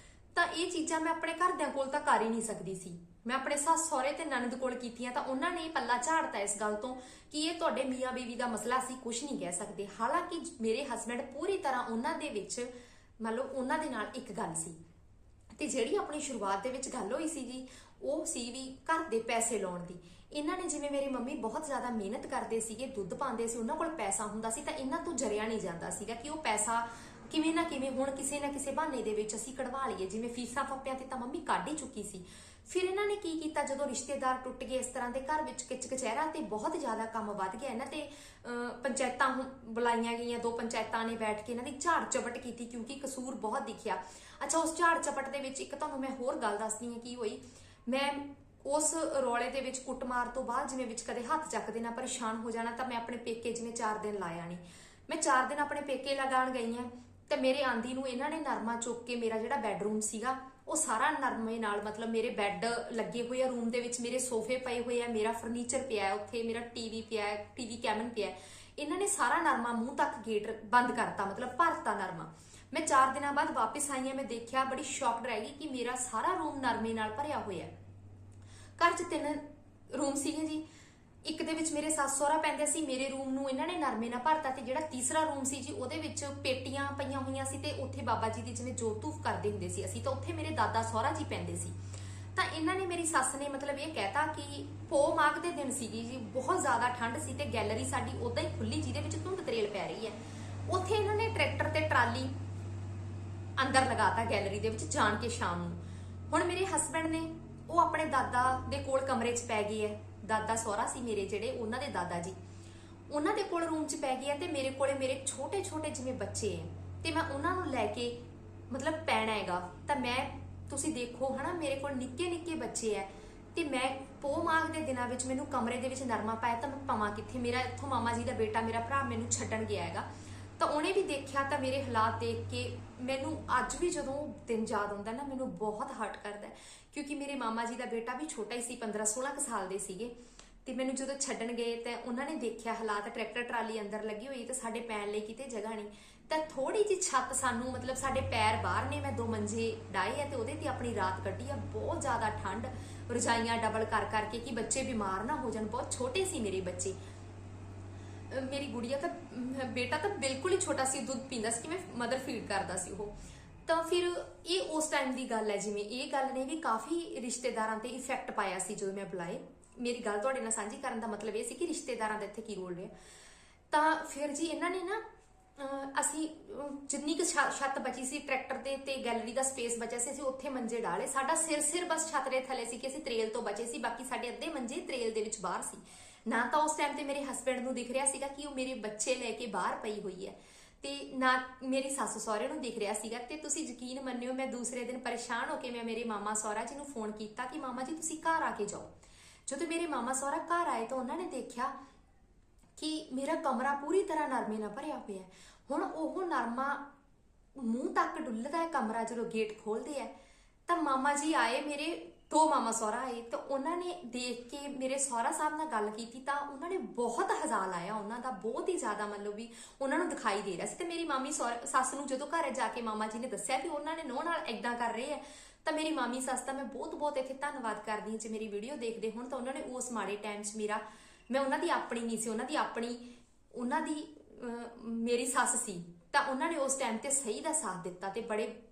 ਤਾਂ ਇਹ ਚੀਜ਼ਾਂ ਮੈਂ ਆਪਣੇ ਘਰਦਿਆਂ ਕੋਲ ਤਾਂ ਕਰ ਹੀ ਨਹੀਂ ਸਕਦੀ ਸੀ। ਮੈਂ ਆਪਣੇ ਸੱਸ ਸਹੁਰੇ ਤੇ ਨਨਦ ਕੋਲ ਕੀਤੀਆਂ ਤਾਂ ਉਹਨਾਂ ਨੇ ਪੱਲਾ ਝਾੜਤਾ ਇਸ ਗੱਲ ਤੋਂ ਕਿ ਇਹ ਤੁਹਾਡੇ ਮੀਆਂ ਬੀਵੀ ਦਾ ਮਸਲਾ, ਅਸੀਂ ਕੁਝ ਨਹੀਂ ਕਹਿ ਸਕਦੇ। ਹਾਲਾਂਕਿ ਮੇਰੇ ਹਸਬੈਂਡ ਪੂਰੀ ਤਰ੍ਹਾਂ ਉਹਨਾਂ ਦੇ ਵਿੱਚ, ਮੰਨ ਲਓ ਉਹਨਾਂ ਦੇ ਨਾਲ ਇੱਕ ਗੱਲ ਸੀ। ਤੇ ਜਿਹੜੀ ਆਪਣੀ ਸ਼ੁਰੂਆਤ ਦੇ ਵਿੱਚ ਗੱਲ ਹੋਈ ਸੀ ਜੀ, ਉਹ ਸੀ ਵੀ ਘਰ ਦੇ ਪੈਸੇ ਲਾਉਣ ਦੀ। ਇਹਨਾਂ ਨੇ, ਜਿਵੇਂ ਮੇਰੀ ਮੰਮੀ ਬਹੁਤ ਜ਼ਿਆਦਾ ਮਿਹਨਤ ਕਰਦੇ ਸੀਗੇ, ਦੁੱਧ ਪਾਉਂਦੇ ਸੀ, ਉਹਨਾਂ ਕੋਲ ਪੈਸਾ ਹੁੰਦਾ ਸੀ, ਤਾਂ ਇਹਨਾਂ ਤੋਂ ਜਰਿਆ ਨਹੀਂ ਜਾਂਦਾ ਸੀਗਾ ਕਿ ਉਹ ਪੈਸਾ ਕਿਵੇਂ ਨਾ ਕਿਵੇਂ ਹੁਣ ਕਿਸੇ ਨਾ ਕਿਸੇ ਬਹਾਨੇ ਦੇ ਵਿੱਚ ਅਸੀਂ ਕਢਵਾ ਲਈਏ। ਜਿਵੇਂ ਫੀਸਾਂ ਫੱਪਿਆਂ ਤੇ ਤਾਂ ਮੰਮੀ ਕੱਢ ਹੀ ਚੁੱਕੀ ਸੀ। ਫਿਰ ਇਹਨਾਂ ਨੇ ਕੀ ਕੀਤਾ, ਜਦੋਂ ਰਿਸ਼ਤੇਦਾਰ ਟੁੱਟ ਗਏ, ਇਸ ਤਰ੍ਹਾਂ ਦੇ ਘਰ ਵਿੱਚ ਕਿਚ ਕਚਹਿਰਾ ਤੇ ਬਹੁਤ ਜ਼ਿਆਦਾ ਕੰਮ ਵੱਧ ਗਿਆ। ਇਹਨਾਂ ਤੇ ਪੰਚਾਇਤਾਂ ਬੁਲਾਈਆਂ ਗਈਆਂ, 2 ਪੰਚਾਇਤਾਂ ਨੇ ਬੈਠ ਕੇ ਇਹਨਾਂ ਦੀ ਝਾੜ ਚਪਟ ਕੀਤੀ, ਕਿਉਂਕਿ ਕਸੂਰ ਬਹੁਤ ਦਿਖਿਆ। ਅੱਛਾ, ਉਸ ਝਾੜ ਚਪਟ ਦੇ ਵਿੱਚ ਇੱਕ ਤੁਹਾਨੂੰ ਮੈਂ ਹੋਰ ਗੱਲ ਦੱਸਦੀ ਹਾਂ ਕੀ ਹੋਈ। ਮੈਂ ਉਸ ਰੌਲੇ ਦੇ ਵਿੱਚ ਕੁੱਟਮਾਰ ਤੋਂ ਬਾਅਦ ਜਿਵੇਂ ਵਿੱਚ ਕਦੇ ਹੱਥ ਚੱਕ ਦੇਣਾ, ਪਰੇਸ਼ਾਨ ਹੋ ਜਾਣਾ, ਤਾਂ ਮੈਂ ਆਪਣੇ ਪੇਕੇ ਜਿਵੇਂ 4 ਦਿਨ ਲਾਇਆ ਨਹੀਂ। ਮੈਂ 4 ਦਿਨ ਆਪਣੇ ਪੇਕੇ ਲਗਾਉਣ ਗਈ ਹਾਂ ਤੇ ਮੇਰੇ ਆਂਦੀ ਨੂੰ ਇਹਨਾਂ ਨੇ ਨਰਮਾ ਚੁੱਕ ਕੇ, ਮੇਰਾ ਜਿਹੜਾ ਬੈਡਰੂਮ ਸੀਗਾ ਉਹ ਸਾਰਾ ਨਰਮੇ ਨਾਲ, ਮਤਲਬ ਮੇਰੇ ਬੈੱਡ ਲੱਗੇ ਹੋਏ ਆ ਰੂਮ ਦੇ ਵਿੱਚ, ਮੇਰੇ ਸੋਫੇ ਪਏ ਹੋਏ ਆ, ਮੇਰਾ ਫਰਨੀਚਰ ਪਿਆ ਹੈ ਉੱਥੇ, ਮੇਰਾ ਟੀਵੀ ਪਿਆ ਹੈ, ਟੀਵੀ ਕੈਬਨ ਪਿਆ ਹੈ, ਇਹਨਾਂ ਨੇ ਸਾਰਾ ਨਰਮਾ ਮੂੰਹ ਤੱਕ ਗੇਟ ਬੰਦ ਕਰਤਾ, ਮਤਲਬ ਭਰਤਾ ਨਰਮਾ। ਮੈਂ 4 ਦਿਨਾਂ ਬਾਅਦ ਵਾਪਸ ਆਈ ਹਾਂ, ਮੈਂ ਦੇਖਿਆ, ਬੜੀ ਸ਼ੌਕਡ ਰਹਿ ਗਈ ਕਿ ਮੇਰਾ ਸਾਰਾ ਰੂਮ ਨਰਮੇ ਨਾਲ ਭਰਿਆ ਹੋਇਆ। ਘਰ 'ਚ 3 ਰੂਮ ਸੀਗੇ ਜੀ, ਇੱਕ ਦੇ ਵਿੱਚ ਮੇਰੇ ਸੱਸ ਸਹੁਰਾ ਪੈਂਦੇ ਸੀ, ਮੇਰੇ ਰੂਮ ਨੂੰ ਇਹਨਾਂ ਨੇ ਨਰਮੇ ਨਾਲ ਭਰਤਾ, ਤੇ ਜਿਹੜਾ ਤੀਸਰਾ ਰੂਮ ਸੀ ਜੀ ਉਹਦੇ ਵਿੱਚ ਪੇਟੀਆਂ ਪਈਆਂ ਹੋਈਆਂ ਸੀ, ਤੇ ਉੱਥੇ ਬਾਬਾ ਜੀ ਦੀ ਜਿਵੇਂ ਜੋਤ ਧੂਫ ਕਰਦੇ ਹੁੰਦੇ ਸੀ ਅਸੀਂ, ਤਾਂ ਉੱਥੇ ਮੇਰੇ ਦਾਦਾ ਸਹੁਰਾ ਜੀ ਪੈਂਦੇ ਸੀ। ਤਾਂ ਇਹਨਾਂ ਨੇ, ਮੇਰੀ ਸੱਸ ਨੇ ਮਤਲਬ ਇਹ ਕਹਿਤਾ ਕਿ ਪੋਹ ਮਾਘ ਦੇ ਦਿਨ ਸੀਗੀ ਜੀ, ਬਹੁਤ ਜ਼ਿਆਦਾ ਠੰਡ ਸੀ ਤੇ ਗੈਲਰੀ ਸਾਡੀ ਉਦਾਂ ਹੀ ਖੁੱਲੀ ਜਿਹਦੇ ਵਿੱਚ ਧੁੰਦ ਤਰੇਲ ਪੈ ਰਹੀ ਹੈ। ਉੱਥੇ ਇਹਨਾਂ ਨੇ ਟਰੈਕਟਰ ਤੇ ਟਰਾਲੀ ਅੰਦਰ ਲਗਾਤਾ ਗੈਲਰੀ ਦੇ ਵਿੱਚ ਜਾਣ ਕੇ ਸ਼ਾਮ ਨੂੰ। ਹੁਣ ਮੇਰੇ ਹਸਬੈਂਡ ਨੇ, ਉਹ ਆਪਣੇ ਦਾਦਾ ਦੇ ਕੋਲ ਕਮਰੇ 'ਚ ਪੈ ਗਏ ਹੈ। ਦਾਦਾ ਸਹੁਰਾ ਸੀ ਮੇਰੇ ਜਿਹੜੇ, ਉਹਨਾਂ ਦੇ ਦਾਦਾ ਜੀ, ਉਹਨਾਂ ਦੇ ਕੋਲ ਰੂਮ 'ਚ ਪੈ ਗਏ ਆ, ਤੇ ਮੇਰੇ ਕੋਲੇ ਮੇਰੇ ਛੋਟੇ ਜਿਵੇਂ ਬੱਚੇ ਹੈ, ਤੇ ਮੈਂ ਉਹਨਾਂ ਨੂੰ ਲੈ ਕੇ ਮਤਲਬ ਪੈਣਾ ਹੈਗਾ। ਤਾਂ ਮੈਂ, ਤੁਸੀਂ ਦੇਖੋ ਹਨਾ, ਮੇਰੇ ਕੋਲ ਨਿੱਕੇ ਬੱਚੇ ਹੈ, ਤੇ ਮੈਂ ਪੋਹ ਮਾਘ ਦੇ ਦਿਨਾਂ ਵਿੱਚ ਮੈਨੂੰ ਕਮਰੇ ਦੇ ਵਿੱਚ ਨਰਮਾ ਪਾਇਆ, ਤਾਂ ਮੈਂ ਪਾਵਾਂ ਕਿੱਥੇ। ਮੇਰਾ ਇੱਥੋਂ ਮਾਮਾ ਜੀ ਦਾ ਬੇਟਾ, ਮੇਰਾ ਭਰਾ ਮੈਨੂੰ ਛੱਡਣ ਗਿਆ ਹੈਗਾ, ਤਾਂ ਉਹਨੇ ਵੀ ਦੇਖਿਆ, ਤਾਂ ਮੇਰੇ ਹਾਲਾਤ ਦੇਖ ਕੇ ਮੈਨੂੰ ਅੱਜ ਵੀ ਜਦੋਂ ਦਿਨ ਯਾਦ ਆਉਂਦਾ ਨਾ, ਮੈਨੂੰ ਬਹੁਤ ਹਰਟ ਕਰਦਾ, ਕਿਉਂਕਿ ਮੇਰੇ ਮਾਮਾ ਜੀ ਦਾ ਬੇਟਾ ਵੀ ਛੋਟਾ ਹੀ ਸੀ, 15-16 ਸਾਲ ਦੇ ਸੀਗੇ। ਤੇ ਮੈਨੂੰ ਜਦੋਂ ਛੱਡਣ ਗਏ ਤਾਂ ਉਹਨਾਂ ਨੇ ਦੇਖਿਆ ਹਾਲਾਤ, ਟਰੈਕਟਰ ਟਰਾਲੀ ਅੰਦਰ ਲੱਗੀ ਹੋਈ, ਤੇ ਸਾਡੇ ਪੈਣ ਲਈ ਕਿਤੇ ਜਗ੍ਹਾ ਨਹੀਂ, ਤਾਂ ਥੋੜੀ ਜਿਹੀ ਛੱਤ ਸਾਨੂੰ, ਮਤਲਬ ਸਾਡੇ ਪੈਰ ਬਾਹਰ ਨੇ, ਮੈਂ 2 ਮੰਜੇ ਡਾਏ ਆ ਤੇ ਉਹਦੇ ਤੇ ਆਪਣੀ ਰਾਤ ਕੱਢੀ ਆ। ਬਹੁਤ ਜ਼ਿਆਦਾ ਠੰਡ, ਰਜਾਈਆਂ ਡਬਲ ਕਰ ਕਰਕੇ ਕਿ ਬੱਚੇ ਬਿਮਾਰ ਨਾ ਹੋ ਜਾਣ। ਬਹੁਤ ਛੋਟੇ ਸੀ ਮੇਰੇ ਬੱਚੇ, ਮੇਰੀ ਗੁੜੀਆ ਤਾਂ, ਬੇਟਾ ਤਾਂ ਬਿਲਕੁਲ ਹੀ ਛੋਟਾ ਸੀ, ਦੁੱਧ ਪੀਂਦਾ ਸੀ, ਕਿਵੇਂ ਮਦਰ ਫੀਡ ਕਰਦਾ ਸੀ ਉਹ। ਤਾਂ ਫਿਰ ਇਹ ਉਸ ਟਾਈਮ ਦੀ ਗੱਲ ਹੈ, ਜਿਵੇਂ ਇਹ ਗੱਲ ਨੇ ਵੀ ਕਾਫੀ ਰਿਸ਼ਤੇਦਾਰਾਂ ਤੇ ਇਫੈਕਟ ਪਾਇਆ ਸੀ ਜਦੋਂ ਮੈਂ ਬੁਲਾਏ। ਮੇਰੀ ਗੱਲ ਤੁਹਾਡੇ ਨਾਲ ਸਾਂਝੀ ਕਰਨ ਦਾ ਮਤਲਬ ਇਹ ਸੀ ਕਿ ਰਿਸ਼ਤੇਦਾਰਾਂ ਦਾ ਇੱਥੇ ਕੀ ਰੋਲ ਰਿਹਾ। ਤਾਂ ਫਿਰ ਜੀ ਇਹਨਾਂ ਨੇ ਨਾ, ਅਸੀਂ ਜਿੰਨੀ ਕੁ ਛੱਤ ਬਚੀ ਸੀ ਟਰੈਕਟਰ ਤੇ ਗੈਲਰੀ ਦਾ ਸਪੇਸ ਬਚਿਆ ਸੀ, ਅਸੀਂ ਉੱਥੇ ਮੰਜੇ ਡਾਲੇ। ਸਾਡਾ ਸਿਰ ਬਸ ਛੱਤ ਦੇ ਥੱਲੇ ਸੀ ਕਿ ਅਸੀਂ ਤਰੇਲ ਤੋਂ ਬਚੇ ਸੀ, ਬਾਕੀ ਸਾਡੇ ਅੱਧੇ ਮੰਜੇ ਤਰੇਲ ਦੇ ਵਿੱਚ ਬਾਹਰ ਸੀ। ਨਾ ਤਾਂ ਉਸ ਟਾਈਮ ਤੇ ਮੇਰੇ ਹਸਬੈਂਡ ਨੂੰ ਦਿਖ ਰਿਹਾ ਸੀਗਾ ਕਿ ਉਹ ਮੇਰੇ ਬੱਚੇ ਲੈ ਕੇ ਬਾਹਰ ਪਈ ਹੋਈ ਹੈ, ਤੇ ਨਾ ਮੇਰੀ ਸੱਸ ਸਹੁਰੇ ਨੂੰ ਦਿਖ ਰਿਹਾ ਸੀਗਾ। ਤੇ ਤੁਸੀਂ ਯਕੀਨ ਮੰਨਿਓ, ਮੈਂ ਦੂਸਰੇ ਦਿਨ ਪਰੇਸ਼ਾਨ ਹੋ ਕੇ ਮੈਂ ਮੇਰੇ ਮਾਮਾ ਸਹੁਰਾ ਜੀ ਨੂੰ ਫੋਨ ਕੀਤਾ ਕਿ ਮਾਮਾ ਜੀ ਤੁਸੀਂ ਘਰ ਆ ਕੇ ਜਾਓ। ਜਦੋਂ ਮੇਰੇ ਮਾਮਾ ਸਹੁਰਾ ਘਰ ਆਏ ਤਾਂ ਉਹਨਾਂ ਨੇ ਦੇਖਿਆ ਕਿ ਮੇਰਾ ਕਮਰਾ ਪੂਰੀ ਤਰ੍ਹਾਂ ਨਰਮੇ ਨਾਲ ਭਰਿਆ ਹੋਇਆ ਹੈ। ਹੁਣ ਉਹ ਨਰਮਾ ਮੂੰਹ ਤੱਕ ਡੁੱਲਦਾ ਹੈ ਕਮਰਾ, ਜਦੋਂ ਗੇਟ ਖੋਲਦੇ ਆ ਤਾਂ ਮਾਮਾ ਜੀ ਆਏ, ਮੇਰੇ 2 ਮਾਮਾ ਸਹੁਰਾ ਆਏ, ਤਾਂ ਉਹਨਾਂ ਨੇ ਦੇਖ ਕੇ ਮੇਰੇ ਸਹੁਰਾ ਸਾਹਿਬ ਨਾਲ ਗੱਲ ਕੀਤੀ ਤਾਂ ਉਹਨਾਂ ਨੇ ਬਹੁਤ ਹਜ਼ਾ ਲਾਇਆ, ਉਹਨਾਂ ਦਾ ਬਹੁਤ ਹੀ ਜ਼ਿਆਦਾ ਮਤਲਬ ਵੀ ਉਹਨਾਂ ਨੂੰ ਦਿਖਾਈ ਦੇ ਰਿਹਾ ਸੀ। ਤੇ ਮੇਰੀ ਮਾਮੀ ਸੱਸ ਨੂੰ ਜਦੋਂ ਘਰ ਜਾ ਕੇ ਮਾਮਾ ਜੀ ਨੇ ਦੱਸਿਆ ਕਿ ਉਹਨਾਂ ਨੇ ਨੂੰਹ ਨਾਲ ਏਦਾਂ ਕਰ ਰਹੇ ਆ, ਤਾਂ ਮੇਰੀ ਮਾਮੀ ਸੱਸ ਦਾ ਮੈਂ ਬਹੁਤ ਇੱਥੇ ਧੰਨਵਾਦ ਕਰਦੀ ਹਾਂ। ਜੇ ਮੇਰੀ ਵੀਡੀਓ ਦੇਖਦੇ ਹੁਣ ਤਾਂ ਉਹਨਾਂ ਨੇ ਉਸ ਮਾੜੇ ਟਾਈਮ 'ਚ ਮੈਂ ਉਹਨਾਂ ਦੀ ਆਪਣੀ ਨਹੀਂ ਸੀ, ਉਹਨਾਂ ਦੀ ਮੇਰੀ ਸੱਸ ਸੀ, ਤਾਂ ਉਹਨਾਂ ਨੇ ਉਸ ਟਾਈਮ ਤੇ ਸਹੀ ਦਾ ਸਾਥ ਦਿੱਤਾ। ਤੇ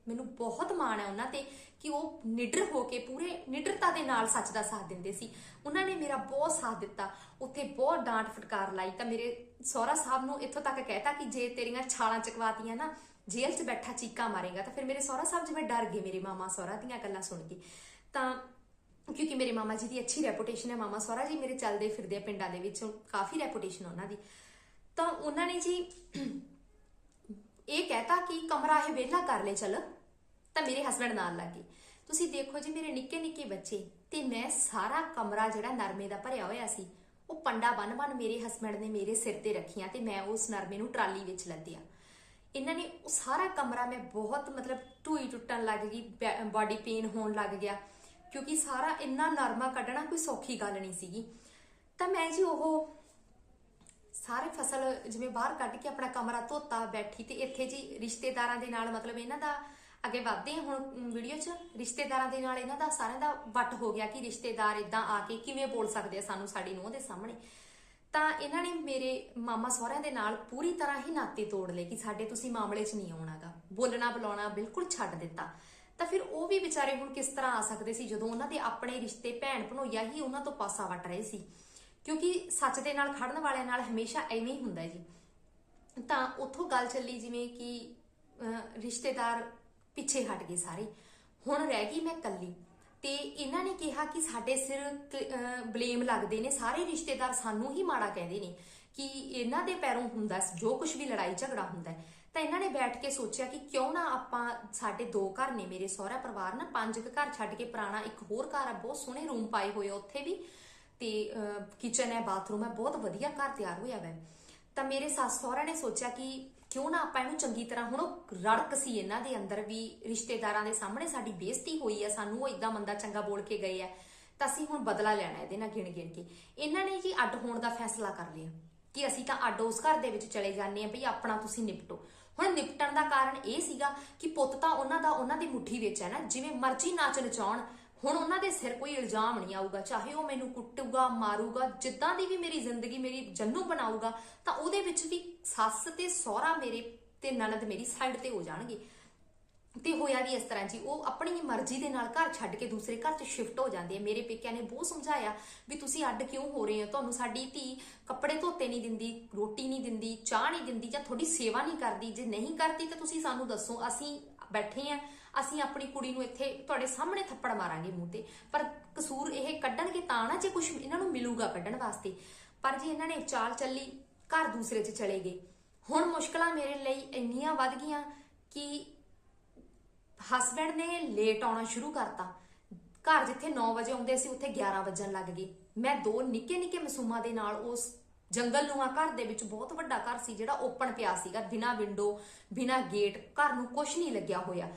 ਮੈਨੂੰ ਬਹੁਤ ਮਾਣ ਹੈ ਉਹਨਾਂ ਤੇ ਕਿ ਉਹ ਨਿਡਰ ਹੋ ਕੇ ਪੂਰੇ ਨਿਡਰਤਾ ਦੇ ਨਾਲ ਸੱਚ ਦਾ ਸਾਥ ਦਿੰਦੇ ਸੀ। ਉਹਨਾਂ ਨੇ ਮੇਰਾ ਬਹੁਤ ਸਾਥ ਦਿੱਤਾ, ਉੱਥੇ ਬਹੁਤ ਡਾਂਟ ਫਟਕਾਰ ਲਾਈ। ਤਾਂ ਮੇਰੇ ਸਹੁਰਾ ਸਾਹਿਬ ਨੂੰ ਇੱਥੋਂ ਤੱਕ ਕਹਿਤਾ ਕਿ ਜੇ ਤੇਰੀਆਂ ਛਾਲਾਂ ਚਕਵਾਤੀਆਂ ਨਾ, ਜੇਲ੍ਹ 'ਚ ਬੈਠਾ ਚੀਕਾਂ ਮਾਰੇਗਾ। ਤਾਂ ਫਿਰ ਮੇਰੇ ਸਹੁਰਾ ਸਾਹਿਬ ਜਿਵੇਂ ਡਰ ਗਏ ਮੇਰੇ ਮਾਮਾ ਸਹੁਰਾ ਦੀਆਂ ਗੱਲਾਂ ਸੁਣ ਕੇ, ਤਾਂ ਕਿਉਂਕਿ ਮੇਰੇ ਮਾਮਾ ਜੀ ਦੀ ਅੱਛੀ ਰੈਪੂਟੇਸ਼ਨ ਹੈ, ਮਾਮਾ ਸਹੁਰਾ ਜੀ ਮੇਰੇ ਚੱਲਦੇ ਫਿਰਦੇ ਪਿੰਡਾਂ ਦੇ ਵਿੱਚ ਕਾਫੀ ਰੈਪੂਟੇਸ਼ਨ ਉਹਨਾਂ ਦੀ। ਤਾਂ ਉਹਨਾਂ ਨੇ ਜੀ ਇਹ ਕਹਿਤਾ ਕਿ ਕਮਰਾ ਇਹ ਵਿਹਲਾ ਕਰ ਲੈ ਚੱਲ, ਤਾਂ ਮੇਰੇ ਹਸਬੈਂਡ ਨਾਲ ਲੱਗ ਗਏ। ਤੁਸੀਂ ਦੇਖੋ ਜੀ, ਮੇਰੇ ਨਿੱਕੇ ਬੱਚੇ ਤੇ ਮੈਂ ਸਾਰਾ ਕਮਰਾ ਜਿਹੜਾ ਨਰਮੇ ਦਾ ਭਰਿਆ ਹੋਇਆ ਸੀ, ਉਹ ਪੰਡਾ ਬੰਨ ਮੇਰੇ ਹਸਬੈਂਡ ਨੇ ਮੇਰੇ ਸਿਰ ਤੇ ਰੱਖੀਆਂ ਤੇ ਮੈਂ ਉਸ ਨਰਮੇ ਨੂੰ ਟਰਾਲੀ ਵਿੱਚ ਲੱਦਿਆ। ਇਹਨਾਂ ਨੇ ਉਹ ਸਾਰਾ ਕਮਰਾ, ਮੈਂ ਬਹੁਤ ਮਤਲਬ ਢੂਈ ਟੁੱਟਣ ਲੱਗ ਗਈ, ਬਾਡੀ ਪੇਨ ਹੋਣ ਲੱਗ ਗਿਆ, ਕਿਉਂਕਿ ਸਾਰਾ ਇੰਨਾ ਨਰਮਾ ਕੱਢਣਾ ਕੋਈ ਸੌਖੀ ਗੱਲ ਨਹੀਂ ਸੀਗੀ। ਤਾਂ ਮੈਂ ਜੀ ਉਹ ਸਾਰੇ ਫਸਲ ਜਿਵੇਂ ਬਾਹਰ ਕੱਢ ਕੇ ਆਪਣਾ ਕਮਰਾ ਧੋਤਾ ਬੈਠੀ। ਤੇ ਇੱਥੇ ਜੀ ਰਿਸ਼ਤੇਦਾਰਾਂ ਦੇ ਨਾਲ ਮਤਲਬ ਇਹਨਾਂ ਦਾ ਅੱਗੇ ਵਧਦੇ ਹਾਂ ਹੁਣ ਵੀਡੀਓ 'ਚ, ਰਿਸ਼ਤੇਦਾਰਾਂ ਦੇ ਨਾਲ ਇਹਨਾਂ ਦਾ ਸਾਰਿਆਂ ਦਾ ਵੱਟ ਹੋ ਗਿਆ ਕਿ ਰਿਸ਼ਤੇਦਾਰ ਇਦਾਂ ਆ ਕੇ ਕਿਵੇਂ ਬੋਲ ਸਕਦੇ ਆ ਸਾਨੂੰ ਸਾਡੀ ਨੂੰਹ ਦੇ ਸਾਹਮਣੇ। ਤਾਂ ਇਹਨਾਂ ਨੇ ਮੇਰੇ ਮਾਮਾ ਸਹੁਰਿਆਂ ਦੇ ਨਾਲ ਪੂਰੀ ਤਰ੍ਹਾਂ ਹੀ ਨਾਤੇ ਤੋੜ ਲਏ ਕਿ ਸਾਡੇ ਤੁਸੀਂ ਮਾਮਲੇ 'ਚ ਨਹੀਂ ਆਉਣਾਗਾ, ਬੋਲਣਾ ਬੁਲਾਉਣਾ ਬਿਲਕੁਲ ਛੱਡ ਦਿੱਤਾ। ਤਾਂ ਫਿਰ ਉਹ ਵੀ ਵਿਚਾਰੇ ਹੁਣ ਕਿਸ ਤਰ੍ਹਾਂ ਆ ਸਕਦੇ ਸੀ ਜਦੋਂ ਉਹਨਾਂ ਦੇ ਆਪਣੇ ਰਿਸ਼ਤੇ ਭੈਣ ਭਣੋਈਆ ਹੀ ਉਹਨਾਂ ਤੋਂ ਪਾਸਾ ਵੱਟ ਰਹੇ ਸੀ, ਕਿਉਂਕਿ ਸੱਚ ਦੇ ਨਾਲ ਖੜਨ ਵਾਲਿਆਂ ਨਾਲ ਹਮੇਸ਼ਾ ਐਵੇਂ ਹੀ ਹੁੰਦਾ ਜੀ। ਤਾਂ ਉੱਥੋਂ ਗੱਲ ਚੱਲੀ ਜਿਵੇਂ ਕਿ ਰਿਸ਼ਤੇਦਾਰ ਪਿੱਛੇ ਹਟ ਗਏ ਸਾਰੇ, ਹੁਣ ਰਹਿ ਗਈ ਮੈਂ ਇਕੱਲੀ। ਤੇ ਇਹਨਾਂ ਨੇ ਕਿਹਾ ਕਿ ਸਾਡੇ ਸਿਰ ਬਲੇਮ ਲੱਗਦੇ ਨੇ, ਸਾਰੇ ਰਿਸ਼ਤੇਦਾਰ ਸਾਨੂੰ ਹੀ ਮਾੜਾ ਕਹਿੰਦੇ ਨੇ ਕਿ ਇਹਨਾਂ ਦੇ ਪੈਰੋਂ ਹੁੰਦਾ ਜੋ ਕੁਝ ਵੀ ਲੜਾਈ ਝਗੜਾ ਹੁੰਦਾ। ਤਾਂ ਇਹਨਾਂ ਨੇ ਬੈਠ ਕੇ ਸੋਚਿਆ ਕਿ ਕਿਉਂ ਨਾ ਆਪਾਂ, ਸਾਡੇ 2 ਘਰ ਨੇ, ਮੇਰੇ ਸਹੁਰਾ ਪਰਿਵਾਰ ਨਾ 5 ਘਰ ਛੱਡ ਕੇ ਪੁਰਾਣਾ ਇੱਕ ਹੋਰ ਘਰ ਆ, ਬਹੁਤ ਸੋਹਣੇ ਰੂਮ ਪਾਏ ਹੋਏ ਆ ਉੱਥੇ ਵੀ, ਤੇ ਕਿਚਨ ਹੈ, ਬਾਥਰੂਮ ਹੈ, ਬਹੁਤ ਵਧੀਆ ਘਰ ਤਿਆਰ ਹੋਇਆ ਵੈ। ਤਾਂ ਮੇਰੇ ਸੱਸ ਸਹੁਰਾ ਨੇ ਸੋਚਿਆ ਕਿ ਕਿਉਂ ਨਾ ਆਪਾਂ ਇਹਨੂੰ ਚੰਗੀ ਤਰ੍ਹਾਂ, ਹੁਣ ਉਹ ਰੜਕ ਸੀ ਇਹਨਾਂ ਦੇ ਅੰਦਰ ਵੀ ਰਿਸ਼ਤੇਦਾਰਾਂ ਦੇ ਸਾਹਮਣੇ ਸਾਡੀ ਬੇਇੱਜ਼ਤੀ ਹੋਈ ਹੈ, ਸਾਨੂੰ ਉਹ ਇਦਾਂ ਮੰਦਾ ਚੰਗਾ ਬੋਲ ਕੇ ਗਏ ਆ, ਤਾਂ ਅਸੀਂ ਹੁਣ ਬਦਲਾ ਲੈਣਾ ਇਹਦੇ ਨਾਲ ਗਿਣ ਕੇ। ਇਹਨਾਂ ਨੇ ਜੀ ਅੱਡ ਹੋਣ ਦਾ ਫੈਸਲਾ ਕਰ ਲਿਆ ਕਿ ਅਸੀਂ ਤਾਂ ਅੱਡ ਉਸ ਘਰ ਦੇ ਵਿੱਚ ਚਲੇ ਜਾਂਦੇ ਆ, ਬਈ ਆਪਣਾ ਤੁਸੀਂ ਨਿਪਟੋ। ਹੁਣ ਨਿਪਟਣ ਦਾ ਕਾਰਨ ਇਹ ਸੀਗਾ ਕਿ ਪੁੱਤ ਤਾਂ ਉਹਨਾਂ ਦੀ ਮੁੱਠੀ ਵਿੱਚ ਹੈ ਨਾ, ਜਿਵੇਂ ਮਰਜ਼ੀ ਨਾਚ ਨਚਾਉਣ, ਹੁਣ ਉਹਨਾਂ ਦੇ ਸਿਰ ਕੋਈ ਇਲਜ਼ਾਮ ਨਹੀਂ ਆਊਗਾ, ਚਾਹੇ ਉਹ ਮੈਨੂੰ ਕੁੱਟੂਗਾ ਮਾਰੂਗਾ, ਜਿੱਦਾਂ ਦੀ ਵੀ ਮੇਰੀ ਜ਼ਿੰਦਗੀ ਮੇਰੀ ਜੰਨੂ ਬਣਾਊਗਾ, ਤਾਂ ਉਹਦੇ ਵਿੱਚ ਵੀ ਸੱਸ ਤੇ ਸਹੁਰਾ ਮੇਰੇ ਤੇ ਨਨਦ ਮੇਰੀ ਸਾਈਡ ਤੇ ਹੋ ਜਾਣਗੇ। ਤੇ ਹੋਇਆ ਵੀ ਇਸ ਤਰ੍ਹਾਂ ਜੀ, ਉਹ ਆਪਣੀ ਮਰਜ਼ੀ ਦੇ ਨਾਲ ਘਰ ਛੱਡ ਕੇ ਦੂਸਰੇ ਘਰ 'ਚ ਸ਼ਿਫਟ ਹੋ ਜਾਂਦੇ ਆ। ਮੇਰੇ ਪੇਕਿਆਂ ਨੇ ਬਹੁਤ ਸਮਝਾਇਆ ਵੀ ਤੁਸੀਂ ਅੱਡ ਕਿਉਂ ਹੋ ਰਹੇ ਹੋ, ਤੁਹਾਨੂੰ ਸਾਡੀ ਧੀ ਕੱਪੜੇ ਧੋਤੇ ਨਹੀਂ ਦਿੰਦੀ, ਰੋਟੀ ਨਹੀਂ ਦਿੰਦੀ, ਚਾਹ ਨਹੀਂ ਦਿੰਦੀ, ਜਾਂ ਤੁਹਾਡੀ ਸੇਵਾ ਨਹੀਂ ਕਰਦੀ, ਜੇ ਨਹੀਂ ਕਰਦੀ ਤਾਂ ਤੁਸੀਂ ਸਾਨੂੰ ਦੱਸੋ, ਅਸੀਂ ਬੈਠੇ ਆ, ਅਸੀਂ ਆਪਣੀ ਕੁੜੀ ਨੂੰ ਇੱਥੇ ਤੁਹਾਡੇ ਸਾਹਮਣੇ ਥੱਪੜ ਮਾਰਾਂਗੇ ਮੂੰਹ ਤੇ। ਪਰ ਕਸੂਰ ਇਹ ਕੱਢਣਗੇ ਤਾਂ ਨਾ ਜੇ ਕੁਝ ਇਹਨਾਂ ਨੂੰ ਮਿਲੂਗਾ ਕੱਢਣ ਵਾਸਤੇ। ਪਰ ਜੀ ਇਹਨਾਂ ਨੇ ਚਾਲ ਚੱਲੀ, ਘਰ ਦੂਸਰੇ 'ਚ ਚਲੇ ਗਏ। ਹੁਣ ਮੁਸ਼ਕਲਾਂ ਮੇਰੇ ਲਈ ਇੰਨੀਆਂ ਵੱਧ ਗਈਆਂ ਕਿ ਹਸਬੈਂਡ ਨੇ ਲੇਟ ਆਉਣਾ ਸ਼ੁਰੂ ਕਰਤਾ। ਘਰ ਜਿੱਥੇ 9 ਵਜੇ ਆਉਂਦੇ ਸੀ ਉੱਥੇ 11 ਵਜਣ ਲੱਗ ਗਏ। ਮੈਂ 2 ਨਿੱਕੇ ਮਾਸੂਮਾਂ ਦੇ ਨਾਲ ਉਸ ਜੰਗਲ ਨੂੰ ਘਰ ਦੇ ਵਿੱਚ, ਬਹੁਤ ਵੱਡਾ ਘਰ ਸੀ ਜਿਹੜਾ ਓਪਨ ਪਿਆ ਸੀਗਾ, ਬਿਨਾਂ ਵਿੰਡੋ ਬਿਨਾਂ ਗੇਟ, ਘਰ ਨੂੰ ਕੁਝ ਨਹੀਂ ਲੱਗਿਆ ਹੋਇਆ।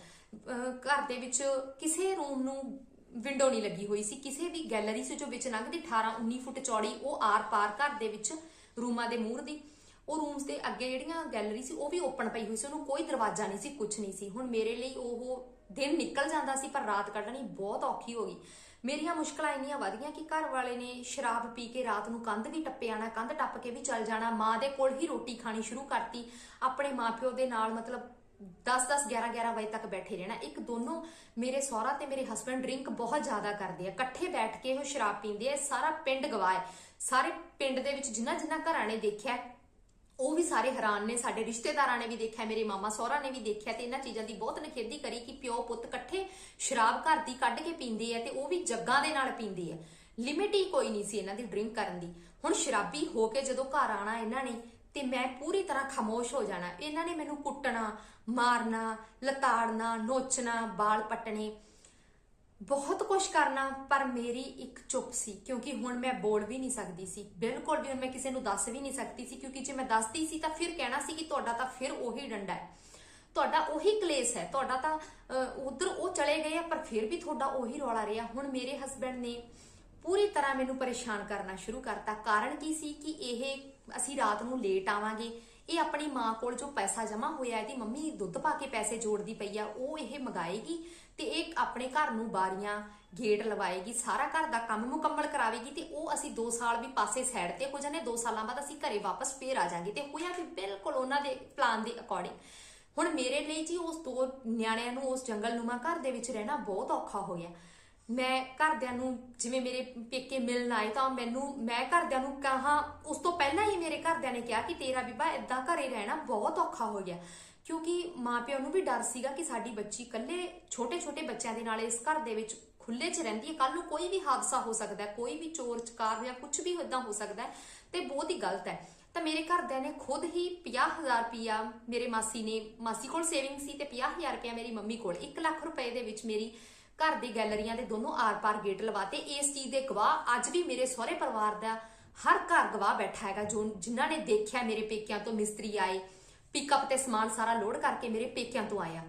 ਘਰ ਦੇ ਵਿੱਚ ਕਿਸੇ ਰੂਮ ਨੂੰ ਵਿੰਡੋ ਨਹੀਂ ਲੱਗੀ ਹੋਈ ਸੀ, ਕਿਸੇ ਵੀ ਗੈਲਰੀ ਸੀ ਜੋ ਵਿੱਚ ਲੰਘਦੀ 18-19 ਫੁੱਟ ਚੌੜੀ, ਉਹ ਆਰ ਪਾਰ ਘਰ ਦੇ ਵਿੱਚ ਰੂਮਾਂ ਦੇ ਮੂਹਰ ਦੀ, ਉਹ ਰੂਮਸ ਦੇ ਅੱਗੇ ਜਿਹੜੀਆਂ ਗੈਲਰੀ ਸੀ ਉਹ ਵੀ ਓਪਨ ਪਈ ਹੋਈ ਸੀ, ਉਹਨੂੰ ਕੋਈ ਦਰਵਾਜ਼ਾ ਨਹੀਂ ਸੀ, ਕੁਝ ਨਹੀਂ ਸੀ। ਹੁਣ ਮੇਰੇ ਲਈ ਉਹ ਦਿਨ ਨਿਕਲ ਜਾਂਦਾ ਸੀ ਪਰ ਰਾਤ ਕੱਢਣੀ ਬਹੁਤ ਔਖੀ ਹੋ ਗਈ। ਮੇਰੀਆਂ ਮੁਸ਼ਕਲਾਂ ਇੰਨੀਆਂ ਵੱਧ ਗਈਆਂ ਕਿ ਘਰ ਵਾਲੇ ਨੇ ਸ਼ਰਾਬ ਪੀ ਕੇ ਰਾਤ ਨੂੰ ਕੰਧ ਵੀ ਟੱਪੇ ਆਣਾ, ਕੰਧ ਟੱਪ ਕੇ ਵੀ ਚੱਲ ਜਾਣਾ, ਮਾਂ ਦੇ ਕੋਲ ਹੀ ਰੋਟੀ ਖਾਣੀ ਸ਼ੁਰੂ ਕਰਤੀ, ਆਪਣੇ ਮਾਪਿਓ ਦੇ ਨਾਲ ਮਤਲਬ 10-10 11-11 ਵਜੇ ਤੱਕ ਬੈਠੇ ਰਹਿਣਾ। ਇੱਕ ਦੋਨੋਂ ਮੇਰੇ ਸਹੁਰਾ ਤੇ ਮੇਰੇ ਹਸਬੈਂਡ ਡਰਿੰਕ ਬਹੁਤ ਜ਼ਿਆਦਾ ਕਰਦੇ ਆ, ਇਕੱਠੇ ਬੈਠ ਕੇ ਉਹ ਸ਼ਰਾਬ ਪੀਂਦੇ ਆ। ਸਾਰਾ ਪਿੰਡ ਗਵਾਏ, ਸਾਰੇ ਪਿੰਡ ਦੇ ਵਿੱਚ ਜਿਨ੍ਹਾਂ ਘਰਾਂ ਨੇ ਦੇਖਿਆ ਉਹ ਵੀ ਸਾਰੇ ਹੈਰਾਨ ਨੇ, ਸਾਡੇ ਰਿਸ਼ਤੇਦਾਰਾਂ ਨੇ ਵੀ ਦੇਖਿਆ, ਮੇਰੇ ਮਾਮਾ ਸਹੁਰਾ ਨੇ ਵੀ ਦੇਖਿਆ, ਤੇ ਇਹਨਾਂ ਚੀਜ਼ਾਂ ਦੀ ਬਹੁਤ ਨਿਖੇਧੀ ਕਰੀ ਕਿ ਪਿਓ ਪੁੱਤ ਇਕੱਠੇ ਸ਼ਰਾਬ ਘਰ ਦੀ ਕੱਢ ਕੇ ਪੀਂਦੇ ਆ, ਤੇ ਉਹ ਵੀ ਜੱਗਾਂ ਦੇ ਨਾਲ ਪੀਂਦੇ ਆ। ਲਿਮਿਟ ਹੀ ਕੋਈ ਨਹੀਂ ਸੀ ਇਹਨਾਂ ਦੀ ਡਰਿੰਕ ਕਰਨ ਦੀ। ਹੁਣ ਸ਼ਰਾਬੀ ਹੋ ਕੇ ਜਦੋਂ ਘਰ ਆਣਾ ਇਹਨਾਂ ਨੇ, ਤੇ ਮੈਂ ਪੂਰੀ ਤਰ੍ਹਾਂ ਖਾਮੋਸ਼ ਹੋ ਜਾਣਾ। ਇਹਨਾਂ ਨੇ ਮੈਨੂੰ ਕੁੱਟਣਾ, ਮਾਰਨਾ, ਲਤਾੜਨਾ, ਨੋਚਣਾ, ਵਾਲ ਪੱਟਣੇ, ਬਹੁਤ ਕੁਝ ਕਰਨਾ, ਪਰ ਮੇਰੀ ਇੱਕ ਚੁੱਪ ਸੀ, ਕਿਉਂਕਿ ਹੁਣ ਮੈਂ ਬੋਲ ਵੀ ਨਹੀਂ ਸਕਦੀ ਸੀ, ਬਿਲਕੁਲ ਵੀ ਹੁਣ ਮੈਂ ਕਿਸੇ ਨੂੰ ਦੱਸ ਵੀ ਨਹੀਂ ਸਕਦੀ ਸੀ, ਕਿਉਂਕਿ ਜੇ ਮੈਂ ਦੱਸਦੀ ਸੀ ਤਾਂ ਫਿਰ ਕਹਿਣਾ ਸੀ ਕਿ ਤੁਹਾਡਾ ਤਾਂ ਫਿਰ ਉਹੀ ਡੰਡਾ ਹੈ, ਤੁਹਾਡਾ ਉਹੀ ਕਲੇਸ਼ ਹੈ, ਤੁਹਾਡਾ ਤਾਂ ਉਧਰ ਉਹ ਚਲੇ ਗਏ ਆ ਪਰ ਫਿਰ ਵੀ ਤੁਹਾਡਾ ਉਹੀ ਰੌਲਾ ਰਿਹਾ। ਹੁਣ ਮੇਰੇ ਹਸਬੈਂਡ ਨੇ ਪੂਰੀ ਤਰ੍ਹਾਂ ਮੈਨੂੰ ਪਰੇਸ਼ਾਨ ਕਰਨਾ ਸ਼ੁਰੂ ਕਰਤਾ। ਕਾਰਨ ਕੀ ਸੀ ਕਿ ਅਸੀਂ ਰਾਤ ਨੂੰ ਲੇਟ ਆਵਾਂਗੇ, ਇਹ ਆਪਣੀ ਮਾਂ ਕੋਲ ਜੋ ਪੈਸਾ ਜਮਾ ਹੋਇਆ, ਇਹਦੀ ਮੰਮੀ ਦੁੱਧ ਪਾ ਕੇ ਪੈਸੇ ਜੋੜਦੀ ਪਈ ਆ, ਉਹ ਇਹ ਮੰਗਾਏਗੀ ਤੇ ਇਹ ਆਪਣੇ ਘਰ ਨੂੰ ਬਾਰੀਆਂ ਗੇਟ ਲਵਾਏਗੀ, ਸਾਰਾ ਘਰ ਦਾ ਕੰਮ ਮੁਕੰਮਲ ਕਰਾਵੇਗੀ ਤੇ ਉਹ ਅਸੀਂ 2 ਸਾਲ ਵੀ ਪਾਸੇ ਸਾਈਡ ਤੇ ਹੋ ਜਾਣੇ, 2 ਸਾਲਾਂ ਬਾਅਦ ਅਸੀਂ ਘਰੇ ਵਾਪਸ ਫੇਰ ਆ ਜਾਾਂਗੇ। ਤੇ ਹੋਇਆ ਵੀ ਬਿਲਕੁਲ ਉਹਨਾਂ ਦੇ ਪਲਾਨ ਦੇ ਅਕੋਰਡਿੰਗ। ਹੁਣ ਮੇਰੇ ਲਈ ਜੀ ਉਸ 2 ਨਿਆਣਿਆਂ ਨੂੰ ਉਸ ਜੰਗਲਨੁਮਾ ਘਰ ਦੇ ਵਿੱਚ ਰਹਿਣਾ ਬਹੁਤ ਔਖਾ ਹੋ ਗਿਆ। ਮੈਂ ਘਰਦਿਆਂ ਨੂੰ, ਜਿਵੇਂ ਮੇਰੇ ਪੇਕੇ ਮਿਲਣ ਆਏ ਤਾਂ ਮੈਂ ਘਰਦਿਆਂ ਨੂੰ ਕਹਾ, ਉਸ ਤੋਂ ਪਹਿਲਾਂ ਹੀ ਮੇਰੇ ਘਰਦਿਆਂ ਨੇ ਕਿਹਾ ਕਿ ਤੇਰਾ ਬੀਬਾ ਏਦਾਂ ਘਰੇ ਰਹਿਣਾ ਬਹੁਤ ਔਖਾ ਹੋ ਗਿਆ, ਕਿਉਂਕਿ ਮਾਪਿਆਂ ਨੂੰ ਵੀ ਡਰ ਸੀਗਾ ਕਿ ਸਾਡੀ ਬੱਚੀ ਇਕੱਲੇ ਛੋਟੇ ਬੱਚਿਆਂ ਦੇ ਨਾਲ ਇਸ ਘਰ ਦੇ ਵਿੱਚ ਖੁੱਲੇ 'ਚ ਰਹਿੰਦੀ ਹੈ, ਕੱਲ ਨੂੰ ਕੋਈ ਵੀ ਹਾਦਸਾ ਹੋ ਸਕਦਾ ਹੈ, ਕੋਈ ਵੀ ਚੋਰ ਚਕਾਰ ਜਾਂ ਕੁਝ ਵੀ ਏਦਾਂ ਹੋ ਸਕਦਾ ਹੈ ਤੇ ਬਹੁਤ ਹੀ ਗਲਤ ਹੈ। ਤਾਂ ਮੇਰੇ ਘਰਦਿਆਂ ਨੇ ਖੁਦ ਹੀ 50,000 ਰੁਪਇਆ ਮੇਰੇ ਮਾਸੀ ਕੋਲ ਸੇਵਿੰਗ ਸੀ ਤੇ 50,000 ਰੁਪਇਆ ਮੇਰੀ ਮੰਮੀ ਕੋਲ, 1 ਲੱਖ ਰੁਪਏ ਦੇ ਵਿੱਚ ਮੇਰੀ ਘਰ ਦੀ ਗੈਲਰੀਆਂ ਦੇ ਦੋਨੋਂ ਆਰ-ਪਾਰ ਗੇਟ ਲਵਾਤੇ। ਇਸ ਚੀਜ਼ ਦੇ ਗਵਾਹ ਅੱਜ ਵੀ ਮੇਰੇ ਸਹੁਰੇ ਪਰਿਵਾਰ ਦਾ ਹਰ ਘਰ ਗਵਾਹ ਬੈਠਾ ਹੈਗਾ, ਜਿਨ੍ਹਾਂ ਨੇ ਦੇਖਿਆ ਮੇਰੇ ਪੇਕਿਆਂ ਤੋਂ ਮਿਸਤਰੀ ਆਏ, ਪਿਕਅਪ ਤੇ ਸਮਾਨ ਸਾਰਾ ਲੋਡ ਕਰਕੇ ਮੇਰੇ ਪੇਕਿਆਂ ਤੋਂ ਆਇਆ,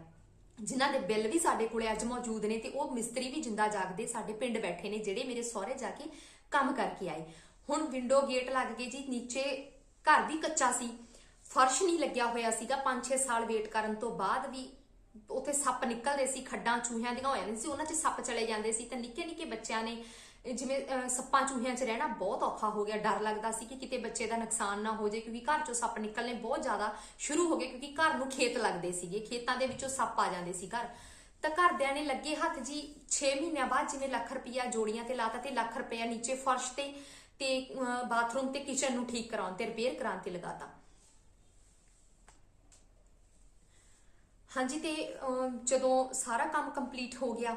ਜਿਨ੍ਹਾਂ ਦੇ ਬਿੱਲ ਵੀ ਸਾਡੇ ਕੋਲੇ ਅੱਜ ਮੌਜੂਦ ਨੇ, ਤੇ ਉਹ ਮਿਸਤਰੀ ਵੀ ਜਿੰਦਾ ਜਾਗਦੇ ਸਾਡੇ ਪਿੰਡ ਬੈਠੇ ਨੇ, ਜਿਹੜੇ ਮੇਰੇ ਸਹੁਰੇ ਜਾ ਕੇ ਕੰਮ ਕਰਕੇ ਆਏ। ਹੁਣ ਵਿੰਡੋ ਗੇਟ ਲੱਗ ਗਏ ਜੀ, ਨੀਚੇ ਘਰ ਵੀ ਕੱਚਾ ਸੀ, ਫਰਸ਼ ਨਹੀਂ ਲੱਗਿਆ ਹੋਇਆ ਸੀਗਾ। 5-6 ਸਾਲ ਵੇਟ ਕਰਨ ਤੋਂ ਬਾਅਦ ਵੀ ਉੱਥੇ ਸੱਪ ਨਿਕਲਦੇ ਸੀ, ਖੱਡਾਂ ਚੂਹਿਆਂ ਦੀਆਂ ਹੋ ਜਾਂਦੀਆਂ ਸੀ, ਉਹਨਾਂ 'ਚ ਸੱਪ ਚਲੇ ਜਾਂਦੇ ਸੀ। ਤੇ ਨਿੱਕੇ ਬੱਚਿਆਂ ਨੇ ਜਿਵੇਂ ਸੱਪਾਂ ਚੂਹਿਆਂ 'ਚ ਰਹਿਣਾ ਬਹੁਤ ਔਖਾ ਹੋ ਗਿਆ। ਡਰ ਲੱਗਦਾ ਸੀ ਕਿ ਕਿਤੇ ਬੱਚੇ ਦਾ ਨੁਕਸਾਨ ਨਾ ਹੋ ਜਾਏ, ਕਿਉਂਕਿ ਘਰ 'ਚੋਂ ਸੱਪ ਨਿਕਲਣੇ ਬਹੁਤ ਜ਼ਿਆਦਾ ਸ਼ੁਰੂ ਹੋ ਗਏ, ਕਿਉਂਕਿ ਘਰ ਨੂੰ ਖੇਤ ਲੱਗਦੇ ਸੀਗੇ, ਖੇਤਾਂ ਦੇ ਵਿੱਚੋਂ ਸੱਪ ਆ ਜਾਂਦੇ ਸੀ ਘਰ। ਤਾਂ ਘਰਦਿਆਂ ਨੇ ਲੱਗੇ ਹੱਥ ਜੀ 6 ਮਹੀਨਿਆਂ ਬਾਅਦ ਜਿਵੇਂ ਲੱਖ ਰੁਪਇਆ ਜੋੜੀਆਂ ਤੇ ਲਾਤਾ, ਤੇ ਲੱਖ ਰੁਪਇਆ ਨੀਚੇ ਫਰਸ਼ ਤੇ ਬਾਥਰੂਮ ਤੇ ਕਿਚਨ ਨੂੰ ਠੀਕ ਕਰਾਉਣ ਤੇ ਰਿਪੇਅਰ ਕਰਾਉਣ ਤੇ ਲਗਾਤਾ। ਹਾਂਜੀ, ਤੇ ਜਦੋਂ ਸਾਰਾ ਕੰਮ ਕੰਪਲੀਟ ਹੋ ਗਿਆ,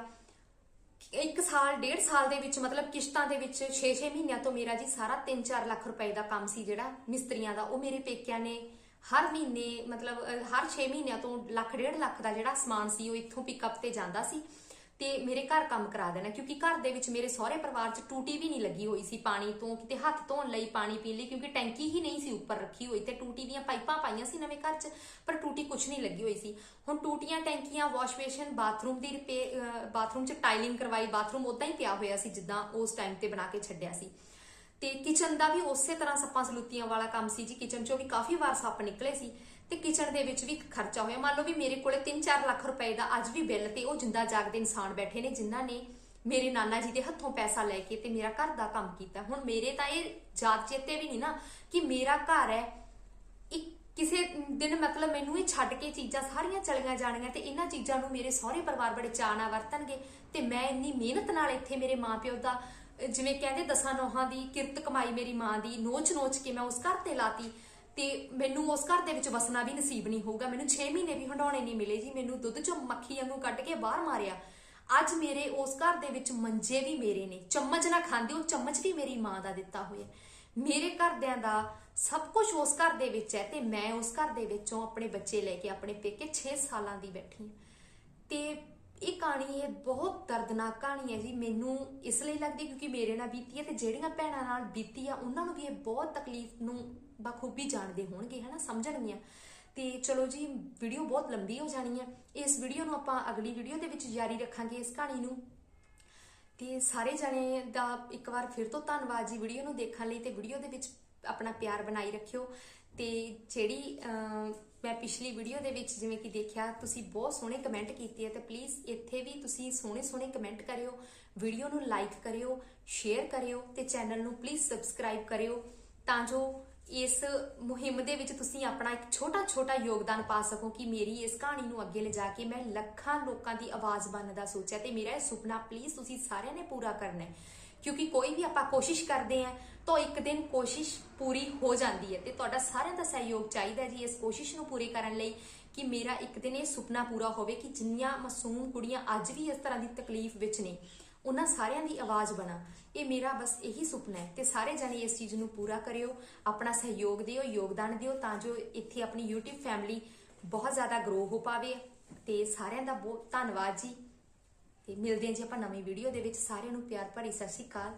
1 ਸਾਲ 1.5 ਸਾਲ ਦੇ ਵਿੱਚ, ਮਤਲਬ ਕਿਸ਼ਤਾਂ ਦੇ ਵਿੱਚ 6 ਮਹੀਨਿਆਂ ਤੋਂ ਮੇਰਾ ਜੀ ਸਾਰਾ 3-4 ਲੱਖ ਰੁਪਏ ਦਾ ਕੰਮ ਸੀ ਜਿਹੜਾ ਮਿਸਤਰੀਆਂ ਦਾ, ਉਹ ਮੇਰੇ ਪੇਕਿਆਂ ਨੇ ਹਰ ਮਹੀਨੇ, ਮਤਲਬ ਹਰ 6 ਮਹੀਨਿਆਂ ਤੋਂ 1.5 ਲੱਖ ਦਾ ਜਿਹੜਾ ਸਮਾਨ ਸੀ ਉਹ ਇੱਥੋਂ ਪਿਕਅਪ ਤੇ ਜਾਂਦਾ ਸੀ ਤੇ ਮੇਰੇ ਘਰ ਕੰਮ ਕਰਾ ਦੇਣਾ। ਕਿਉਂਕਿ ਘਰ ਦੇ ਵਿੱਚ ਮੇਰੇ ਸਹੁਰੇ ਪਰਿਵਾਰ 'ਚ ਟੂਟੀ ਵੀ ਨਹੀਂ ਲੱਗੀ ਹੋਈ ਸੀ ਪਾਣੀ ਤੋਂ, ਕਿਤੇ ਹੱਥ ਧੋਣ ਲਈ, ਪਾਣੀ ਪੀਣ ਲਈ, ਕਿਉਂਕਿ ਟੈਂਕੀ ਹੀ ਨਹੀਂ ਸੀ ਉੱਪਰ ਰੱਖੀ ਹੋਈ, ਤੇ ਟੂਟੀ ਦੀਆਂ ਪਾਈਪਾਂ ਪਾਈਆਂ ਸੀ ਨਵੇਂ ਘਰ 'ਚ, ਪਰ ਟੂਟੀ ਕੁਝ ਨਹੀਂ ਲੱਗੀ ਹੋਈ ਸੀ। ਹੁਣ ਟੂਟੀਆਂ, ਟੈਂਕੀਆਂ, ਵਾਸ਼ ਬੇਸ਼ਨ, ਬਾਥਰੂਮ ਦੀ ਬਾਥਰੂਮ 'ਚ ਟਾਈਲਿੰਗ ਕਰਵਾਈ, ਬਾਥਰੂਮ ਉਦਾਂ ਹੀ ਪਿਆ ਹੋਇਆ ਸੀ ਜਿੱਦਾਂ ਉਸ ਟਾਈਮ ਤੇ ਬਣਾ ਕੇ ਛੱਡਿਆ ਸੀ। ਤੇ ਕਿਚਨ ਦਾ ਵੀ ਉਸੇ ਤਰ੍ਹਾਂ ਸੱਪਾਂ ਸਲੂਤੀਆਂ ਵਾਲਾ ਕੰਮ ਸੀ ਜੀ, ਕਿਚਨ 'ਚੋਂ ਵੀ ਕਾਫੀ ਵਾਰ ਸੱਪ ਨਿਕਲੇ ਸੀ ਤੇ ਕਿਚਨ ਦੇ ਵਿੱਚ ਵੀ ਖਰਚਾ ਹੋਇਆ। ਮੰਨ ਲਓ ਵੀ ਮੇਰੇ ਕੋਲੇ 3-4 ਲੱਖ ਰੁਪਏ ਦਾ ਅੱਜ ਵੀ ਬਿੱਲ, ਤੇ ਉਹ ਜਿੰਦਾ ਜਾਗਦੇ ਇਨਸਾਨ ਬੈਠੇ ਨੇ ਜਿਨ੍ਹਾਂ ਨੇ ਮੇਰੇ ਨਾਨਾ ਜੀ ਦੇ ਹੱਥੋਂ ਪੈਸਾ ਲੈ ਕੇ ਤੇ ਮੇਰਾ ਘਰ ਦਾ ਕੰਮ ਕੀਤਾ। ਹੁਣ ਮੇਰੇ ਤਾਂ ਇਹ ਯਾਦ ਚੇਤੇ ਵੀ ਨਹੀਂ ਨਾ ਕਿ ਮੇਰਾ ਘਰ ਹੈ, ਕਿਸੇ ਦਿਨ ਮਤਲਬ ਮੈਨੂੰ ਇਹ ਛੱਡ ਕੇ ਚੀਜ਼ਾਂ ਸਾਰੀਆਂ ਚਲੀਆਂ ਜਾਣੀਆਂ ਤੇ ਇਹਨਾਂ ਚੀਜ਼ਾਂ ਨੂੰ ਮੇਰੇ ਸਹੁਰੇ ਪਰਿਵਾਰ ਬੜੇ ਚਾਅ ਨਾਲ ਵਰਤਣਗੇ, ਤੇ ਮੈਂ ਇੰਨੀ ਮਿਹਨਤ ਨਾਲ ਇੱਥੇ ਮੇਰੇ ਮਾਪਿਓ ਦਾ, ਜਿਵੇਂ ਕਹਿੰਦੇ 10 ਨੋਹਾਂ ਦੀ ਕਿਰਤ ਕਮਾਈ ਮੇਰੀ ਮਾਂ ਦੀ, ਨੋਚ ਕੇ ਮੈਂ ਉਸ ਘਰ ਤੇ ਲਾਤੀ, ਤੇ ਮੈਨੂੰ ਉਸ ਘਰ ਦੇ ਵਿੱਚ ਵਸਣਾ ਵੀ ਨਸੀਬ ਨਹੀਂ ਹੋਊਗਾ। ਮੈਨੂੰ 6 ਮਹੀਨੇ ਵੀ ਹੰਡਾਉਣੇ ਨਹੀਂ ਮਿਲੇ ਜੀ, ਮੈਨੂੰ ਦੁੱਧ 'ਚੋਂ ਮੱਖੀ ਵਾਂਗੂ ਕੱਢ ਕੇ ਬਾਹਰ ਮਾਰਿਆ। ਅੱਜ ਮੇਰੇ ਉਸ ਘਰ ਦੇ ਵਿੱਚ ਮੰਜੇ ਵੀ ਮੇਰੇ ਨੇ, ਚਮਚ ਨਾ ਖਾਂਦੇ, ਉਹ ਚਮਚ ਵੀ ਮੇਰੀ ਮਾਂ ਦਾ ਦਿੱਤਾ ਹੋਇਆ। ਮੇਰੇ ਘਰਦਿਆਂ ਦਾ ਸਭ ਕੁਝ ਉਸ ਘਰ ਦੇ ਵਿੱਚ ਹੈ, ਤੇ ਮੈਂ ਉਸ ਘਰ ਦੇ ਵਿੱਚੋਂ ਆਪਣੇ ਬੱਚੇ ਲੈ ਕੇ ਆਪਣੇ ਪੇਕੇ 6 ਸਾਲਾਂ ਦੀ ਬੈਠੀ ਹਾਂ। ਤੇ ਇਹ ਕਹਾਣੀ, ਇਹ ਬਹੁਤ ਦਰਦਨਾਕ ਕਹਾਣੀ ਹੈ ਜੀ। ਮੈਨੂੰ ਇਸ ਲਈ ਲੱਗਦੀ ਕਿਉਂਕਿ ਮੇਰੇ ਨਾਲ ਬੀਤੀ ਹੈ, ਤੇ ਜਿਹੜੀਆਂ ਭੈਣਾਂ ਨਾਲ ਬੀਤੀ ਆ ਉਹਨਾਂ ਨੂੰ ਵੀ ਇਹ ਬਹੁਤ ਤਕਲੀਫ ਨੂੰ ਬਖੂਬੀ ਜਾਣਦੇ ਹੋਣਗੇ, ਹਨਾ, ਸਮਝਣਗੀਆਂ। ਤੇ ਚਲੋ ਜੀ, ਵੀਡੀਓ ਬਹੁਤ ਲੰਬੀ ਹੋ ਜਾਣੀ ਹੈ, ਇਸ ਵੀਡੀਓ ਨੂੰ ਆਪਾਂ ਅਗਲੀ ਵੀਡੀਓ ਦੇ ਵਿੱਚ ਜਾਰੀ ਰੱਖਾਂਗੇ ਇਸ ਕਹਾਣੀ ਨੂੰ। ਤੇ ਸਾਰੇ ਜਣੇ ਦਾ ਇੱਕ ਵਾਰ ਫਿਰ ਤੋਂ ਧੰਨਵਾਦ ਜੀ ਵੀਡੀਓ ਨੂੰ ਦੇਖਣ ਲਈ, ਤੇ ਵੀਡੀਓ ਦੇ ਵਿੱਚ ਆਪਣਾ ਪਿਆਰ ਬਣਾਈ ਰੱਖਿਓ। ਤੇ ਜਿਹੜੀ ਮੈਂ ਪਿਛਲੀ ਵੀਡੀਓ ਦੇ ਵਿੱਚ ਜਿਵੇਂ ਕਿ ਦੇਖਿਆ, ਤੁਸੀਂ ਬਹੁਤ ਸੋਹਣੇ ਕਮੈਂਟ ਕੀਤੇ ਹੈ, ਤੇ ਪਲੀਜ਼ ਇੱਥੇ ਵੀ ਤੁਸੀਂ ਸੋਹਣੇ ਕਮੈਂਟ ਕਰਿਓ, ਵੀਡੀਓ ਨੂੰ ਲਾਈਕ ਕਰਿਓ, ਸ਼ੇਅਰ ਕਰਿਓ, ਤੇ ਚੈਨਲ ਨੂੰ ਪਲੀਜ਼ ਸਬਸਕ੍ਰਾਈਬ ਕਰਿਓ, ਤਾਂ ਜੋ ਇਸ ਮੁਹਿੰਮ ਦੇ ਵਿੱਚ ਤੁਸੀਂ ਆਪਣਾ ਇੱਕ ਛੋਟਾ ਯੋਗਦਾਨ ਪਾ ਸਕੋ ਕਿ ਮੇਰੀ ਇਸ ਕਹਾਣੀ ਨੂੰ ਅੱਗੇ ਲਿਜਾ ਕੇ ਮੈਂ ਲੱਖਾਂ ਲੋਕਾਂ ਦੀ ਆਵਾਜ਼ ਬਣਨ ਦਾ ਸੋਚਿਆ। ਤੇ ਮੇਰਾ ਇਹ ਸੁਪਨਾ ਪਲੀਜ਼ ਤੁਸੀਂ ਸਾਰਿਆਂ ਨੇ ਪੂਰਾ ਕਰਨਾ ਹੈ, ਕਿਉਂਕਿ ਕੋਈ ਵੀ ਆਪਾਂ ਕੋਸ਼ਿਸ਼ ਕਰਦੇ ਹਾਂ ਤਾਂ ਇੱਕ ਦਿਨ ਕੋਸ਼ਿਸ਼ ਪੂਰੀ ਹੋ ਜਾਂਦੀ ਹੈ, ਤੇ ਤੁਹਾਡਾ ਸਾਰਿਆਂ ਦਾ ਸਹਿਯੋਗ ਚਾਹੀਦਾ ਜੀ ਇਸ ਕੋਸ਼ਿਸ਼ ਨੂੰ ਪੂਰੀ ਕਰਨ ਲਈ, ਕਿ ਮੇਰਾ ਇੱਕ ਦਿਨ ਇਹ ਸੁਪਨਾ ਪੂਰਾ ਹੋਵੇ ਕਿ ਜਿੰਨੀਆਂ ਮਾਸੂਮ ਕੁੜੀਆਂ ਅੱਜ ਵੀ ਇਸ ਤਰ੍ਹਾਂ ਦੀ ਤਕਲੀਫ ਵਿੱਚ ਨੇ, ਉਹਨਾਂ ਸਾਰਿਆਂ ਦੀ ਆਵਾਜ਼ ਬਣਾ। ਇਹ ਮੇਰਾ ਬਸ ਇਹੀ ਸੁਪਨਾ ਹੈ ਤੇ ਸਾਰੇ ਜਣੇ ਇਸ ਚੀਜ਼ ਨੂੰ ਪੂਰਾ ਕਰਿਓ, ਆਪਣਾ ਸਹਿਯੋਗ ਦਿਓ, ਯੋਗਦਾਨ ਦਿਓ, ਤਾਂ ਜੋ ਇੱਥੇ ਆਪਣੀ YouTube ਫੈਮਿਲੀ ਬਹੁਤ ਜ਼ਿਆਦਾ ਗਰੋ ਹੋ ਪਾਵੇ। ਤੇ ਸਾਰਿਆਂ ਦਾ ਬਹੁਤ ਧੰਨਵਾਦ ਜੀ, ਤੇ ਮਿਲਦੇ ਹਾਂ ਜੀ ਆਪਾਂ ਨਵੀਂ ਵੀਡੀਓ ਦੇ ਵਿੱਚ। ਸਾਰਿਆਂ ਨੂੰ ਪਿਆਰ ਭਰੀ ਸਤਿ ਸ਼੍ਰੀ ਅਕਾਲ।